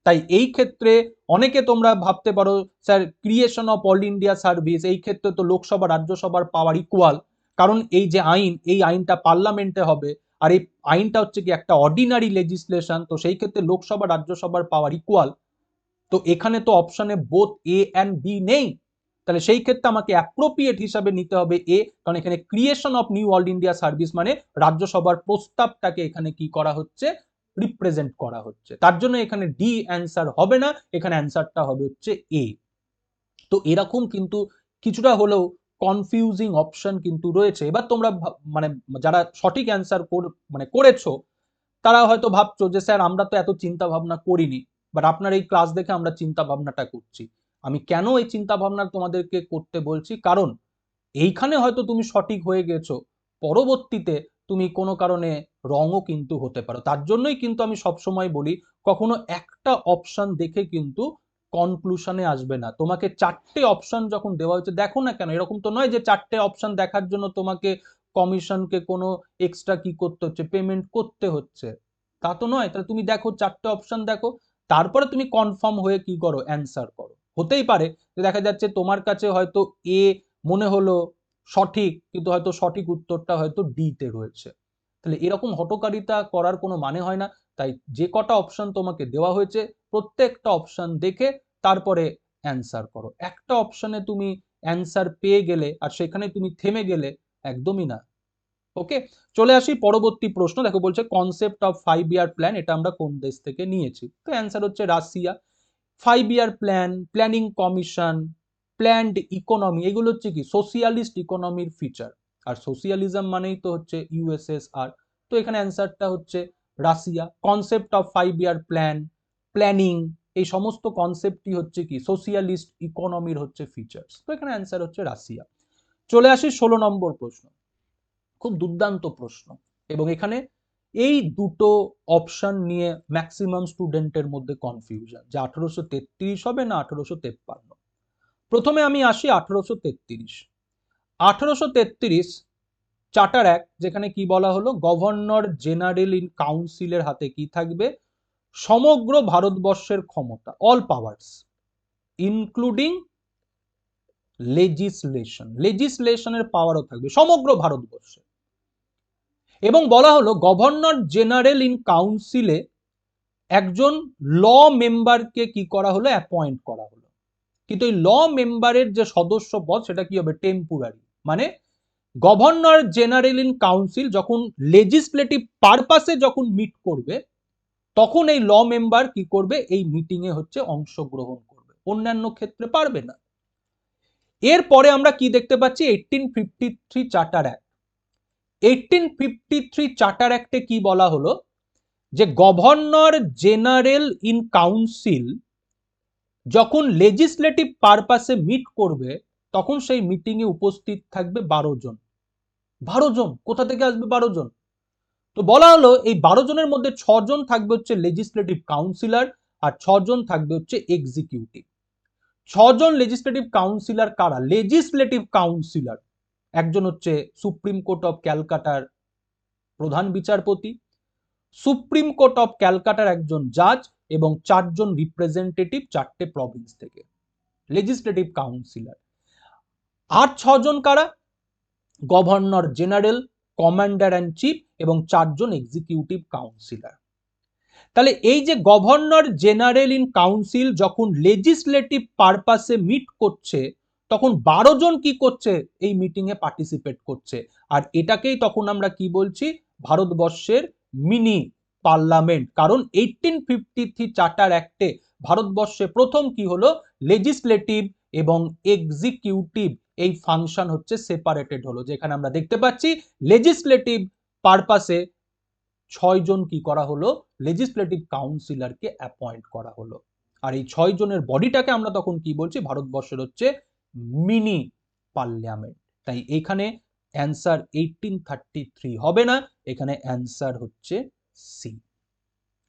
তাই এই ক্ষেত্রে অনেকে তোমরা ভাবতে পারো sir creation of all India service, এই ক্ষেত্রে তো লোকসভা রাজ্যসভার পাওয়ার ইকুয়াল, কারণ এই যে আইন, এই আইনটা পার্লামেন্টে হবে, আর এই আইনটা হচ্ছে কি একটা অর্ডিনারি লেজিসলেশন, তো সেই ক্ষেত্রে লোকসভা রাজ্যসভার পাওয়ার ইকুয়াল, তো এখানে তো অপশনে বোথ এ অ্যান্ড বি নেই, তাহলে সেই ক্ষেত্রে আমাকে অ্যাপ্রোপ্রিয়েট হিসাবে নিতে হবে এ, কারণ এখানে creation of new all India service মানে রাজ্যসভার প্রস্তাবটাকে এখানে কি করা হচ্ছে, রিপ্রেজেন্ট করা হচ্ছে, তার জন্য এখানে ডি অ্যান্সার হবে না, এখানে অ্যান্সারটা হবে হচ্ছে এ। তো এরকম কিন্তু কিছুটা হলেও কনফিউজিং অপশন কিন্তু রয়েছে। এবার তোমরা মানে যারা সঠিক অ্যান্সার মানে করেছো তারা হয়তো ভাবছো যে স্যার আমরা তো এত চিন্তা ভাবনা করিনি, বাট আপনার এই ক্লাস দেখে আমরা চিন্তা ভাবনাটা করছি। আমি কেন এই চিন্তা ভাবনা তোমাদেরকে করতে বলছি, কারণ এইখানে হয়তো তুমি সঠিক হয়ে গেছো, পরবর্তীতে তুমি কোনো কারণে রঙও কিন্তু হতে পারো। তার জন্যই কিন্তু আমি সবসময় বলি কখনো একটা অপশন দেখে কিন্তু কনক্লুশনে আসবে না। তোমাকে চারটে অপশন যখন দেওয়া হচ্ছে, দেখো না কেন, এরকম তো নয় যে চারটে অপশন দেখার জন্য তোমাকে কমিশনকে কোনো এক্সট্রা কি করতে হচ্ছে, পেমেন্ট করতে হচ্ছে, তা তো নয়। তাহলে তুমি দেখো, চারটে অপশন দেখো, তারপরে তুমি কনফার্ম হয়ে কি করো, অ্যান্সার করো। হতেই পারে যে দেখা যাচ্ছে তোমার কাছে হয়তো এ মনে হলো সঠিক, কিন্তু হয়তো সঠিক উত্তরটা হয়তো ডি তে রয়েছে। তাহলে এরকম হঠকারিতা করার কোনো মানে হয় না। তাই যে কটা অপশন তোমাকে দেওয়া হয়েছে প্রত্যেকটা অপশন দেখে তারপরে অ্যান্সার করো। একটা অপশনে তুমি অ্যান্সার পেয়ে গেলে আর সেখানে তুমি থেমে গেলে, একদমই না। ওকে, চলে আসি পরবর্তী প্রশ্ন। দেখো বলছে কনসেপ্ট অফ 5 ইয়ার প্ল্যান, এটা আমরা কোন দেশ থেকে নিয়েছি? তো অ্যান্সার হচ্ছে Russia. 5 year plan, planning commission, planned economy, এগুলো হচ্ছে কি সোশিয়ালিস্ট ইকোনমির ফিচার। আর সোশিয়ালিজম মানেই তো হচ্ছে ইউএসএসআর, তো এখানে অ্যান্সারটা হচ্ছে Russia. Concept of 5 year plan, planning, এই সমস্ত কনসেপ্টই হচ্ছে কি সোশিয়ালিস্ট ইকোনমির হচ্ছে ফিচার্স, তো এখানে অ্যান্সার হচ্ছে রাশিয়া। চলে আসি 16 নম্বর প্রশ্ন, খুব দুর্দান্ত প্রশ্ন, এবং এখানে এই দুটো অপশন নিয়ে ম্যাক্সিমাম স্টুডেন্টের মধ্যে কনফিউশন যে 1833 হবে না 1853। প্রথমে আমি আসি 1833। 1833 চার্টার অ্যাক্ট, যেখানে কি বলা হলো, গভর্নর জেনারেল ইন কাউন্সিলের হাতে কি থাকবে, সমগ্র ভারতবর্ষের ক্ষমতা, অল পাওয়ার্স ইনক্লুডিং লেজিসলেশন, লেজিসলেশনের পাওয়ারও থাকবে সমগ্র ভারতবর্ষে। এবং বলা হলো গভর্নর জেনারেল ইন কাউন্সিলে একজন ল মেম্বারকে কি করা হলো, অ্যাপয়েন্ট করা হলো। কিন্তু এই ল মেম্বারের যে সদস্য পদ সেটা কি হবে, টেম্পোরারি। মানে গভর্নর জেনারেল ইন কাউন্সিল যখন লেজিসলেটিভ পারপাসে যখন মিট করবে, তখন এই ল মেম্বার কি করবে, এই মিটিং এ হচ্ছে অংশগ্রহণ করবে, অন্যান্য ক্ষেত্রে পারবে না। এরপরে আমরা কি দেখতে পাচ্ছি, 1853 চার্টার অ্যাক্ট। 1853 চার্টার অ্যাক্টে কি বলা হলো, যে গভর্নর জেনারেল ইন কাউন্সিল যখন লেজিসলেটিভ পারপাসে মিট করবে, তখন সেই মিটিং এ উপস্থিত থাকবে 12 জন। 12 জন কোথা থেকে আসবে 12 জন? তো বলা হলো এই 12 জনের মধ্যে 6 জন থাকবে হচ্ছে লেজিসলেটিভ কাউন্সিলর, আর 6 জন থাকবে হচ্ছে এক্সিকিউটিভ। 6 জন লেজিসলেটিভ কাউন্সিলর কারা? লেজিসলেটিভ কাউন্সিলর একজন হচ্ছে সুপ্রিম কোর্ট অফ ক্যালকাটার প্রধান বিচারপতি, সুপ্রিম কোর্ট অফ ক্যালকাটার একজন জাজ, এবং 4 জন রিপ্রেজেন্টেটিভ 4টে প্রভিন্স থেকে, লেজিসলেটিভ কাউন্সিলর। আর 6 জন কারা? Governor general, commander and chief, এবং 4 জন এক্সিকিউটিভ কাউন্সিলর। তাহলে এই যে গভর্নর জেনারেল ইন কাউন্সিল যখন লেজিসলেটিভ পারপাসে মিট করছে, তখন 12 জন কি করছে, এই মিটিং এ পার্টিসিপেট করছে। আর এটাকেই তখন আমরা কি বলছি, ভারতবর্ষের মিনি পার্লামেন্ট। কারণ 1853 চার্টার অ্যাক্টে ভারতবর্ষে প্রথম কি হলো, লেজিসলেটিভ এবং এক্সিকিউটিভ এই ফাংশন হচ্ছে সেপারেটেড হলো, যেখানে আমরা দেখতে পাচ্ছি লেজিসলেটিভ পারপাসে 6 জন কি করা হলো, লেজিসলেটিভ কাউন্সিলরকে অ্যাপয়েন্ট করা হলো। আর এই 6 জনের বডিটাকে আমরা তখন কি বলছি, ভারতবর্ষের হচ্ছে মিনি পার্লামেন্ট। তাই এখানে অ্যান্সার 1833 হবে না, এখানে অ্যান্সার হচ্ছে সি।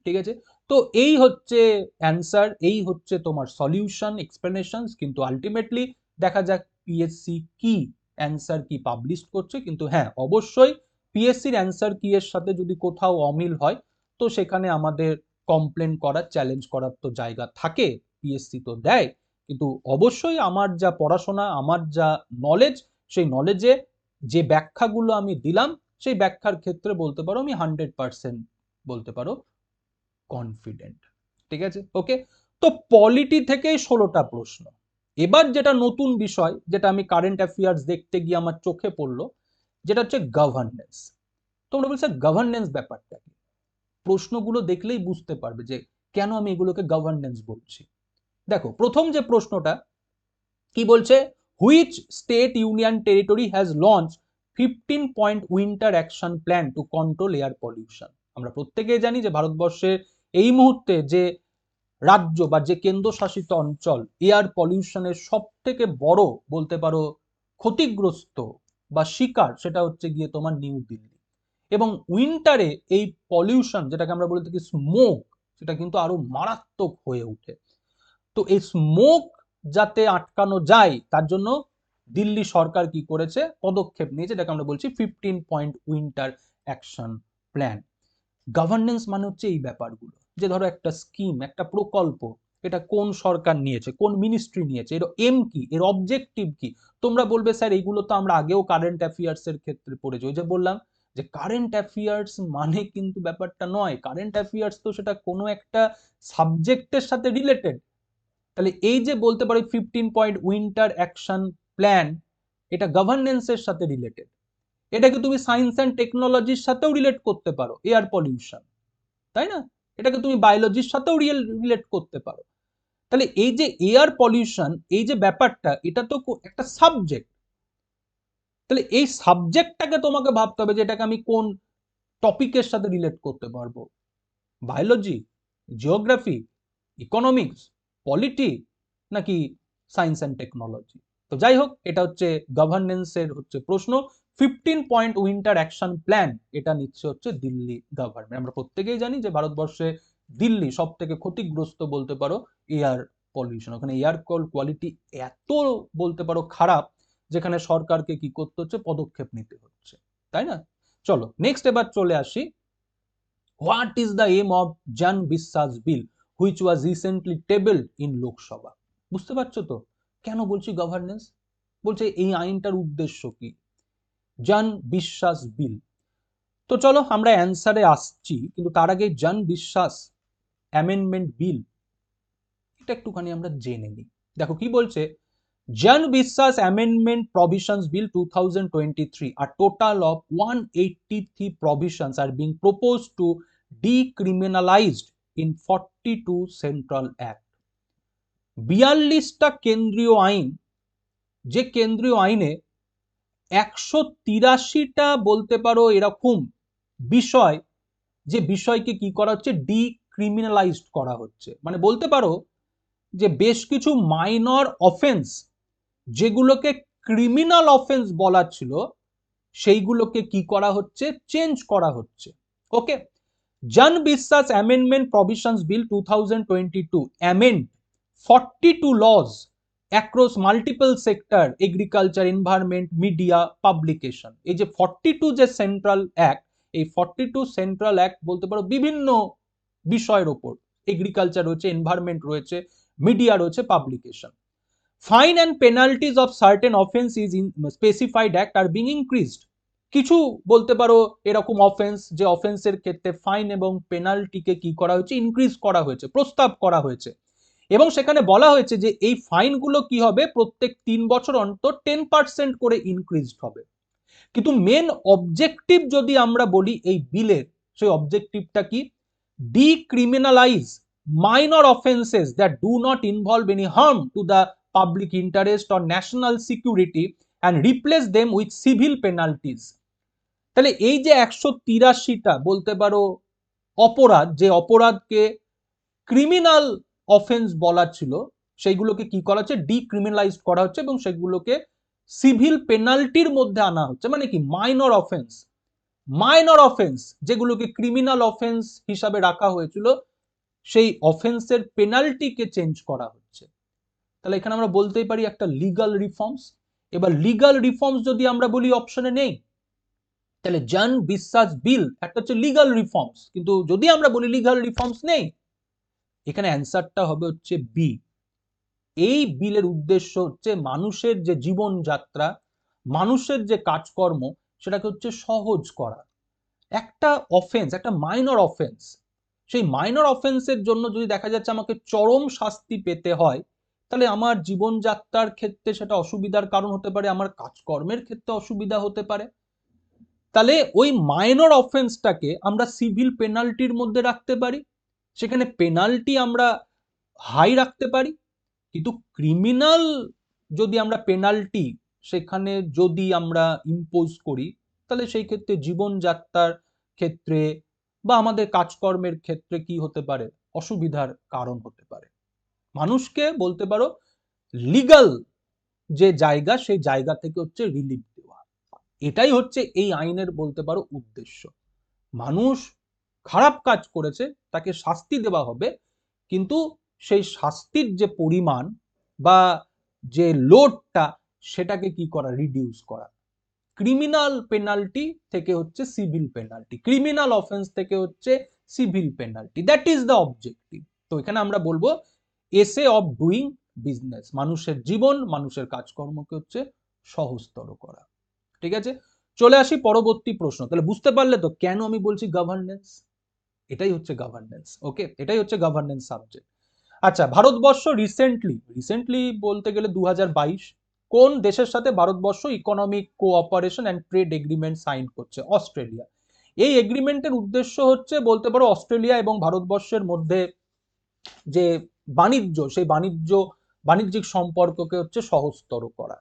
ঠিক আছে, তো এই হচ্ছে অ্যান্সার, এই হচ্ছে তোমার সলিউশন এক্সপ্লেনেশন। কিন্তু আলটিমেটলি দেখা যাক পিএসসি কি অ্যান্সার কি পাবলিশ করছে। কিন্তু হ্যাঁ, অবশ্যই পিএসসির অ্যান্সার কি এর সাথে যদি কোথাও অমিল হয়, তো সেখানে আমাদের কমপ্লেন করার, চ্যালেঞ্জ করার তো জায়গা থাকে, পিএসসি তো দেয়। কিন্তু অবশ্যই আমার যা পড়াশোনা, আমার যা নলেজ, সেই নলেজে যে ব্যাখ্যাগুলো আমি দিলাম সেই ব্যাখ্যার ক্ষেত্রে বলতে পারো আমি 100% বলতে পারো কনফিডেন্ট। ঠিক আছে, ওকে। তো পলিটি থেকে 16টা প্রশ্ন। এবার যেটা নতুন বিষয়, যেটা আমি কারেন্ট অ্যাফেয়ার্স দেখতে গিয়ে আমার চোখে পড়লো, যেটা হচ্ছে গভর্নেন্স। তোমরা বলছো গভর্নেন্স ব্যাপারটা কি? প্রশ্নগুলো দেখলেই বুঝতে পারবে যে কেন আমি এগুলোকে গভর্নেন্স বলছি। দেখো প্রথম যে প্রশ্নটা কি বলছে, which state union territory has launch 15 point winter action plan to control air pollution. আমরা প্রত্যেকেই জানি যে ভারতবর্ষের এই মুহূর্তে যে রাজ্য বা যে কেন্দ্রশাসিত অঞ্চল এয়ার পলিউশনের সব থেকে বড় বলতে পারো ক্ষতিগ্রস্ত বা শিকার, সেটা হচ্ছে গিয়ে তোমার নিউ দিল্লি। এবং উইন্টারে এই পলিউশন, যেটাকে আমরা বলে থাকি স্মোক, সেটা কিন্তু আরো মারাত্মক হয়ে ওঠে। তো এই স্মোক যাতে আটকানো যায় তার জন্য দিল্লি সরকার কি করেছে, পদক্ষেপ নিয়েছে, যেটাকে আমরা বলছি 15 point winter action plan. Governance মানে হচ্ছে এই ব্যাপারগুলো, যে ধরো একটা স্কিম, একটা প্রকল্প, এটা কোন সরকার নিয়েছে, কোন মিনিস্ট্রি নিয়েছে, এর এম কি, এর অবজেক্টিভ কি। তোমরা বলবে স্যার এইগুলো তো আমরা আগেও কারেন্ট অ্যাফেয়ার্স এর ক্ষেত্রে পড়েছি। ওই যে বললাম যে কারেন্ট অ্যাফেয়ার্স মানে কিন্তু ব্যাপারটা নয়, কারেন্ট অ্যাফেয়ার্স তো সেটা কোনো একটা সাবজেক্টের সাথে রিলেটেড। তাহলে এই যে বলতে পারি 15 পয়েন্ট উইন্টার অ্যাকশন প্ল্যান, এটা গভর্নেন্সের সাথে রিলেটেড। এটাকে তুমি সায়েন্স অ্যান্ড টেকনোলজির সাথেও রিলেট করতে পারো, এয়ার পলিউশন, তাই না? এটাকে তুমি বায়োলজির সাথেও রিলেট করতে পারো। তাহলে এই যে এয়ার পলিউশন, এই যে ব্যাপারটা, এটা তো একটা সাবজেক্ট। তাহলে এই সাবজেক্টটাকে তোমাকে ভাবতে হবে যে এটাকে আমি কোন টপিকের সাথে রিলেট করতে পারবো, বায়োলজি, জিওগ্রাফি, ইকোনমিক্স, পলিটি, নাকি সায়েন্স অ্যান্ড টেকনোলজি। তো যাই হোক, এটা হচ্ছে গভর্নেন্সের হচ্ছে প্রশ্ন। 15 পয়েন্ট উইন্টার অ্যাকশন প্ল্যান এটা নিচ্ছে হচ্ছে দিল্লি গভর্নমেন্ট। আমরা প্রত্যেকেই জানি যে ভারতবর্ষে দিল্লি সব থেকে ক্ষতিগ্রস্ত বলতে পারো এয়ার পলিউশন। ওখানে এয়ার কোয়ালিটি এত বলতে পারো খারাপ, যেখানে সরকারকে কি করতে হচ্ছে, পদক্ষেপ নিতে হচ্ছে, তাই না? চলো নেক্সট এবার চলে আসি, what is the aim of Jan বিশ্বাস bill which was recently tabled in Lok Sabha. বুঝতে পারছো তো কেন বলছি গভর্নেন্স? বলছে এই আইনটার উদ্দেশ্য কি, জন বিশ্বাস বিল। তো চলো আমরা অ্যান্সারে আসছি, কিন্তু তার আগে জন বিশ্বাস অ্যামেন্ডমেন্ট বিল এটা একটুখানি আমরা জেনে নিই। দেখো কি বলছে, জন বিশ্বাস amendment provisions bill 2023, a total of 183 provisions are being proposed to decriminalized in 42 central act। 42টা কেন্দ্রীয় আইন, যে কেন্দ্রীয় আইনে 183টা বলতে পারো এরকম বিষয়, যে বিষয়কে কি করা হচ্ছে, ডিক্রিমিনালাইজড করা হচ্ছে। মানে বলতে পারো যে বেশ কিছু মাইনর অফেন্স, যেগুলোকে ক্রিমিনাল অফেন্স বলা ছিল, সেইগুলোকে কি করা হচ্ছে, চেঞ্জ করা হচ্ছে। ওকে, জন বিশ্বাস অ্যামেন্ডমেন্ট প্রভিশনস বিল 2022 amend 42 laws across multiple sector, agriculture, environment, media, publication। এই যে 42 যে সেন্ট্রাল অ্যাক্ট, এই 42 সেন্ট্রাল অ্যাক্ট বলতে পারো বিভিন্ন বিষয়ের উপর, এগ্রিকালচার রয়েছে, এনভায়রনমেন্ট রয়েছে, মিডিয়া রয়েছে, publication. Fine and penalties of certain offences in specified act are being increased. কিছু বলতে পারো এরকম অফেন্স, যে অফেন্সের ক্ষেত্রে ফাইন এবং পেনাল্টিকে কি করা হয়েছে, ইনক্রিজ করা হয়েছে, প্রস্তাব করা হয়েছে। এবং সেখানে বলা হয়েছে যে এই ফাইনগুলো কি হবে, প্রত্যেক 3 বছর অন্তর 10% করে ইনক্রিজড হবে। কিন্তু মেন অবজেক্টিভ যদি আমরা বলি এই বিলের, সেই অবজেক্টিভটা কি, ডিক্রিমিনালাইজ minor offenses that do not involve any harm to the public interest or national security and replace them with civil penalties। তাহলে এই যে 183টা বলতে পারো অপরাধ, যে অপরাধকে ক্রিমিনাল অফেন্স বলা ছিল, সেইগুলোকে কি করা হচ্ছে, ডিক্রিমিনালাইজ করা হচ্ছে এবং সেগুলোকে সিভিল পেনাল্টির মধ্যে আনা হচ্ছে। মানে কি, মাইনর অফেন্স, মাইনর অফেন্স যেগুলোকে ক্রিমিনাল অফেন্স হিসাবে রাখা হয়েছিল, সেই অফেন্সের পেনাল্টিকে চেঞ্জ করা হচ্ছে। তাহলে এখানে আমরা বলতেই পারি একটা লিগাল রিফর্মস। এবার লিগাল রিফর্মস যদি আমরা বলি অপশনে নেই, তাহলে জন বিশ্বাস বিল একটা হচ্ছে লিগাল রিফর্মস, কিন্তু যদি আমরা বলি লিগাল রিফর্মস নেই, এখানে অ্যান্সারটা হবে হচ্ছে বি। এই বিলের উদ্দেশ্য হচ্ছে মানুষের যে জীবনযাত্রা, মানুষের যে কাজকর্ম, সেটাকে হচ্ছে সহজ করা। একটা অফেন্স, একটা মাইনর অফেন্স, সেই মাইনর অফেন্সের জন্য যদি দেখা যাচ্ছে আমাকে চরম শাস্তি পেতে হয়, তাহলে আমার জীবনযাত্রার ক্ষেত্রে সেটা অসুবিধার কারণ হতে পারে, আমার কাজকর্মের ক্ষেত্রে অসুবিধা হতে পারে। তাহলে ওই মাইনর অফেন্সটাকে আমরা সিভিল পেনাল্টির মধ্যে রাখতে পারি, সেখানে পেনাল্টি আমরা হাই রাখতে পারি। কিন্তু ক্রিমিনাল যদি আমরা পেনাল্টি সেখানে যদি আমরা ইম্পোজ করি, তাহলে সেই ক্ষেত্রে জীবনযাত্রার ক্ষেত্রে বা আমাদের কাজকর্মের ক্ষেত্রে কি হতে পারে, অসুবিধার কারণ হতে পারে। মানুষকে বলতে পারো লিগাল যে জায়গা, সেই জায়গা থেকে হচ্ছে রিলিফ দেওয়া। এটাই হচ্ছে এই আইনের বলতে পারো উদ্দেশ্য। মানুষ খারাপ কাজ করেছে, তাকে শাস্তি দেওয়া হবে, কিন্তু সেই শাস্তির যে পরিমাণ বা যে লোডটা, সেটাকে কি করা, রিডিউস করা। ক্রিমিনাল পেনাল্টি থেকে হচ্ছে সিভিল পেনাল্টি, ক্রিমিনাল অফেন্স থেকে হচ্ছে civil penalty, that is the objective. তো এখানে আমরা বলবো এসে অফ ডুইং বিজনেস, মানুষের জীবন, মানুষের কাজকর্মকে হচ্ছে সহজতর করা। ঠিক আছে, চলে আসি পরবর্তী প্রশ্ন। তাহলে বুঝতে পারলে তো কেন আমি বলছি গভর্নেন্স, এটাই হচ্ছে গভর্নেন্স। ওকে, এটাই হচ্ছে গভর্নেন্স সাবজেক্ট। আচ্ছা, ভারতবর্ষ রিসেন্টলি বলতে গেলে 2022 কোন দেশের সাথে Bharatvarsha economic cooperation and trade agreement sign করছে? অস্ট্রেলিয়া। এই এগ্রিমেন্টের উদ্দেশ্য হচ্ছে বলতে পারো অস্ট্রেলিয়া এবং ভারতবর্ষের মধ্যে যে বাণিজ্য, সেই বাণিজ্যিক সম্পর্ককে হচ্ছে সহজতর করা।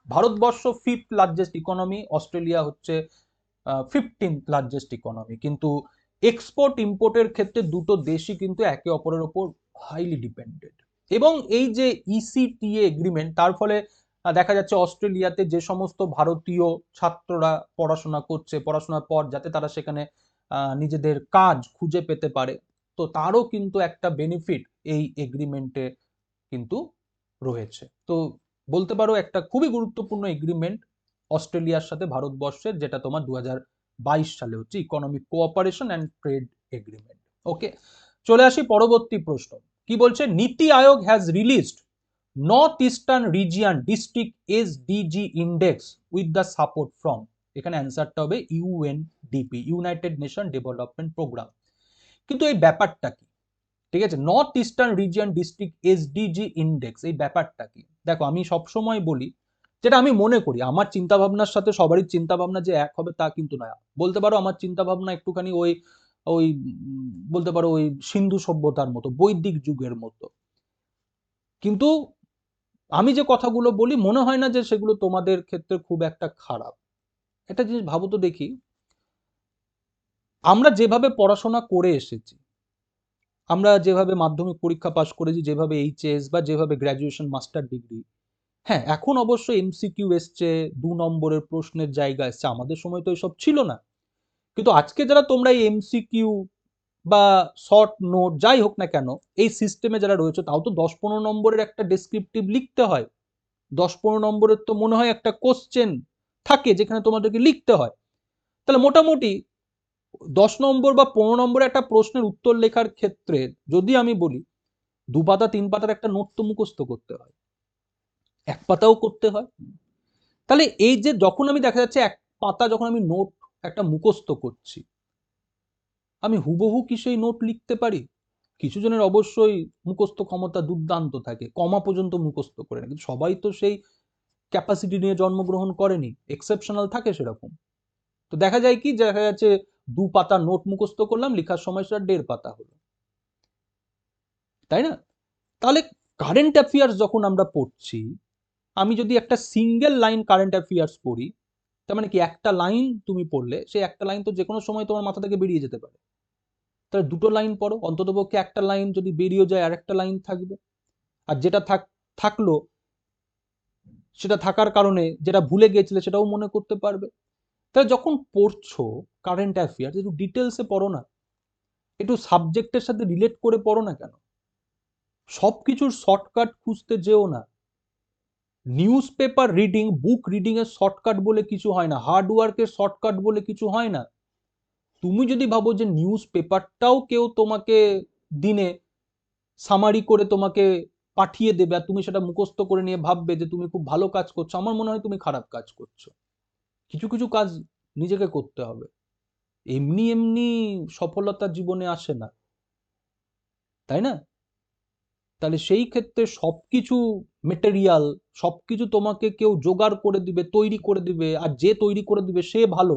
Bharatvarsha 5th largest economy, Australia হচ্ছে 15th লার্জেস্ট ইকোনমি, কিন্তু এক্সপোর্ট ইম্পোর্টের ক্ষেত্রে দুটো দেশই কিন্তু একে অপরের উপর হাইলি ডিপেন্ডেন্ট। এবং এই যে ইসিটিএ এগ্রিমেন্ট, তার ফলে দেখা যাচ্ছে অস্ট্রেলিয়াতে যে সমস্ত ভারতীয় ছাত্ররা পড়াশোনা করছে, পড়াশোনার পর যাতে তারা সেখানে নিজেদের কাজ খুঁজে পেতে পারে, তো তারও কিন্তু একটা বেনিফিট এই এগ্রিমেন্টে কিন্তু রয়েছে। তো বলতে পারো একটা খুবই গুরুত্বপূর্ণ এগ্রিমেন্ট অস্ট্রেলিয়ার সাথে ভারতবর্ষের, যেটা তোমার 2022 সালে হচ্ছে economic cooperation and trade agreement. Okay, চলে আসি পরবর্তী প্রশ্ন। কি বলছে? NITI Aayog has released north eastern region district SDG index with the support from, এখানে অ্যান্সারটা হবে UNDP, United Nation development program. কিন্তু এই ব্যাপারটা কি? ঠিক আছে, north eastern region district SDG index, এই ব্যাপারটা কি? দেখো, আমি সবসময় বলি, যেটা আমি মনে করি, আমার চিন্তা ভাবনার সাথে সবারই চিন্তা ভাবনা যে এক হবে তা কিন্তু নয়। বলতে পারো আমার চিন্তা ভাবনা একটুখানি ওই ওই বলতে পারো ওই সিন্ধু সভ্যতার মতো, বৈদিক যুগের মতো। কিন্তু আমি যে কথাগুলো বলি মনে হয় না যে সেগুলো তোমাদের ক্ষেত্রে খুব একটা খারাপ। একটা জিনিস ভাবো তো দেখি, আমরা যেভাবে পড়াশোনা করে এসেছি, আমরা যেভাবে মাধ্যমিক পরীক্ষা পাশ করেছি, যেভাবে এইচএস বা যেভাবে গ্র্যাজুয়েশন মাস্টার ডিগ্রি, হ্যাঁ এখন অবশ্য এমসিকিউ এসছে, 2 নম্বরের প্রশ্নের জায়গা এসছে, আমাদের সময় তো এসব ছিল না। কিন্তু আজকে যারা তোমরা এই এমসিকিউ বা শর্ট নোট যাই হোক না কেন, এই সিস্টেমে যারা রয়েছে, তাও তো 10-15 নম্বরের একটা ডেসক্রিপটিভ লিখতে হয়। 10-15 নম্বরের তো মনে হয় একটা কোশ্চেন থাকে যেখানে তোমাদেরকে লিখতে হয়। তাহলে মোটামুটি 10 নম্বর বা 15 নম্বরের একটা প্রশ্নের উত্তর লেখার ক্ষেত্রে যদি আমি বলি, 2 পাতা 3 পাতার একটা নোট তো মুখস্থ করতে হয়, 1 পাতাও করতে হয়। তাহলে এই যে যখন আমি দেখা যাচ্ছে 1 পাতা যখন আমি নোট একটা মুখস্থ করছি, আমি হুবহু কি সেই নোট লিখতে পারি? কিছু জনের অবশ্যই মুখস্থ ক্ষমতা দুর্দান্ত থাকে, কমা পর্যন্ত মুখস্থ করে নেয়, কিন্তু সবাই তো সেই ক্যাপাসিটি নিয়ে জন্মগ্রহণ করেনি, এক্সেপশনাল থাকে সেরকম। তো দেখা যায় কি, দেখা যাচ্ছে 2 পাতা নোট মুখস্থ করলাম, লেখার সময় সেটা 1.5 পাতা হলো, তাই না? তাহলে কারেন্ট অ্যাফেয়ার্স যখন আমরা পড়ছি, আমি যদি একটা সিঙ্গেল লাইন কারেন্ট অ্যাফেয়ার্স পড়ি, তার মানে কি একটা লাইন তুমি পড়লে, সেই একটা লাইন তো যে কোনো সময় তোমার মাথা থেকে বেরিয়ে যেতে পারে। তাহলে 2টো লাইন পড়ো, অন্ততপক্ষে একটা লাইন যদি বেরিয়ে যায় আর একটা লাইন থাকবে। আর যেটা থাকলো, সেটা থাকার কারণে যেটা ভুলে গিয়েছিলে সেটাও মনে করতে পারবে। তাহলে যখন পড়ছো কারেন্ট অ্যাফেয়ার্স, একটু ডিটেলসে পড়ো না, একটু সাবজেক্টের সাথে রিলেট করে পড়ো না কেন? সবকিছুর শর্টকাট খুঁজতে যেও না। News paper reading, book reading এর শর্টকাট বলে কিছু হয় না, হার্ড ওয়ার্কের শর্টকাট বলে কিছু হয় না। তুমি যদি ভাবো যে নিউজ পেপারটাও কেউ তোমাকে দিনে সামারি করে তোমাকে পাঠিয়ে দেবে আর তুমি সেটা মুখস্থ করে নিয়ে ভাববে যে তুমি খুব ভালো কাজ করছো, আমার মনে হয় তুমি খারাপ কাজ করছো। কিছু কিছু কাজ নিজেকে করতে হবে। এমনি এমনি সফলতা জীবনে আসে না, তাই না? তাহলে সেই ক্ষেত্রে সবকিছু মেটেরিয়াল, সবকিছু তোমাকে কেউ জোগাড় করে দিবে, তৈরি করে দিবে, আর যে তৈরি করে দিবে সে ভালো,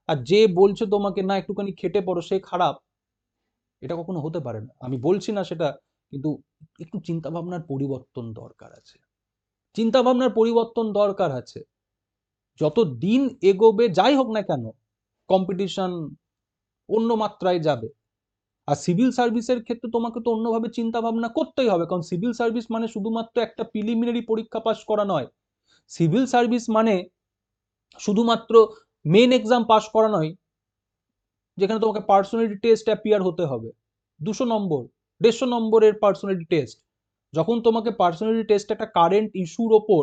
আর যে বলছে তোমাকে না একটুখানি খেটে পড়ো সে খারাপ, এটা কখনো হতে পারে না। আমি বলছি না সেটা, কিন্তু একটু চিন্তা ভাবনার পরিবর্তন দরকার আছে। চিন্তা ভাবনার পরিবর্তন দরকার আছে। যত দিন এগোবে যাই হোক না কেন, কম্পিটিশন অন্য মাত্রায় যাবে। আর সিভিল সার্ভিসের ক্ষেত্রে তোমাকে তো অন্যভাবে চিন্তা ভাবনা করতেই হবে, কারণ সিভিল সার্ভিস মানে শুধুমাত্র একটা প্রিলিমিনারি পরীক্ষা পাস করা নয়। সিভিল সার্ভিস মানে শুধুমাত্র মেন এক্সাম পাস করা নয়, যেখানে তোমাকে পার্সোনালিটি টেস্ট অ্যাপিয়ার হতে হবে 200 নম্বর, 150 নম্বরের পার্সোনালিটি টেস্ট। যখন তোমাকে পার্সোনালিটি টেস্ট একটা কারেন্ট ইস্যুর ওপর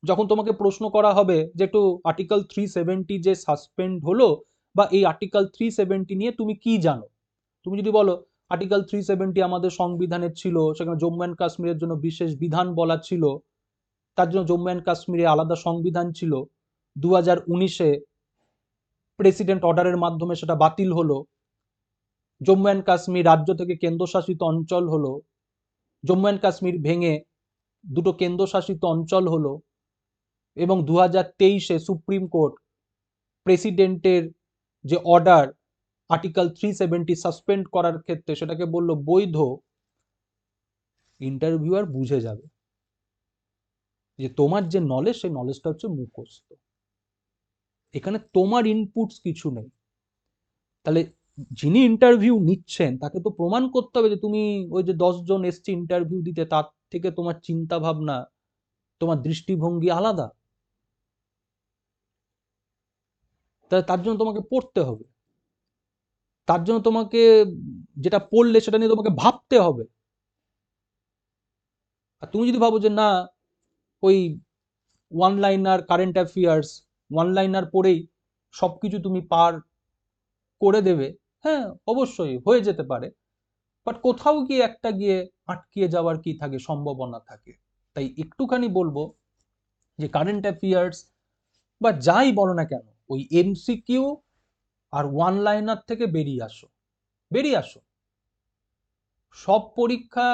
যখন তোমাকে প্রশ্ন করা হবে যে একটু আর্টিকেল 370 যে সাসপেন্ড হলো, বা এই আর্টিকেল 370 নিয়ে তুমি কি জানো, তুমি যদি বলো আর্টিকেল 370 আমাদের সংবিধানের ছিল, সেখানে জম্মু অ্যান্ড কাশ্মীরের জন্য বিশেষ বিধান বলা ছিল, তার জন্য জম্মু অ্যান্ড কাশ্মীরে আলাদা সংবিধান ছিল, 2019-এ প্রেসিডেন্ট অর্ডারের মাধ্যমে সেটা বাতিল হলো, জম্মু অ্যান্ড কাশ্মীর রাজ্য থেকে কেন্দ্রশাসিত অঞ্চল হলো, জম্মু অ্যান্ড কাশ্মীর ভেঙে দুটো কেন্দ্রশাসিত অঞ্চল হলো, এবং 2023-এ সুপ্রিম কোর্ট প্রেসিডেন্টের যে অর্ডার আর্টিকেল 370 সাসপেন্ড করার ক্ষেত্রে সেটাকে বলল বৈধ। ইন্টারভিউয়ার বুঝে যাবে যে তোমার যে নলেজ, সেই নলেজটা হচ্ছে মুখস্থ, এখানে তোমার ইনপুটস কিছু নেই। তাহলে যিনি ইন্টারভিউ নিচ্ছেন তাকে তো প্রমাণ করতে হবে যে তুমি ওই যে 10 জন এসছে ইন্টারভিউ দিতে, তার থেকে তোমার চিন্তা ভাবনা, তোমার দৃষ্টিভঙ্গি আলাদা। তাহলে তার জন্য তোমাকে পড়তে হবে, তার জন্য তোমাকে যেটা পড়লে সেটা নিয়ে তোমাকে ভাবতে হবে। আর তুমি যদি ভাবো যে না ওই one liner current affairs, one liner পড়েই সবকিছু তুমি পার করে দেবে, হ্যাঁ অবশ্যই হয়ে যেতে পারে, বাট কোথাও গিয়ে একটা গিয়ে আটকিয়ে যাওয়ার কি থাকে, সম্ভাবনা থাকে। তাই একটুখানি বলবো যে কারেন্ট অ্যাফেয়ার্স বা যাই বলো না কেন, ওই এমসিকিউ আর ওয়ান লাইনার থেকে বেরিয়ে আসো, বেরিয়ে আসো। সব পরীক্ষা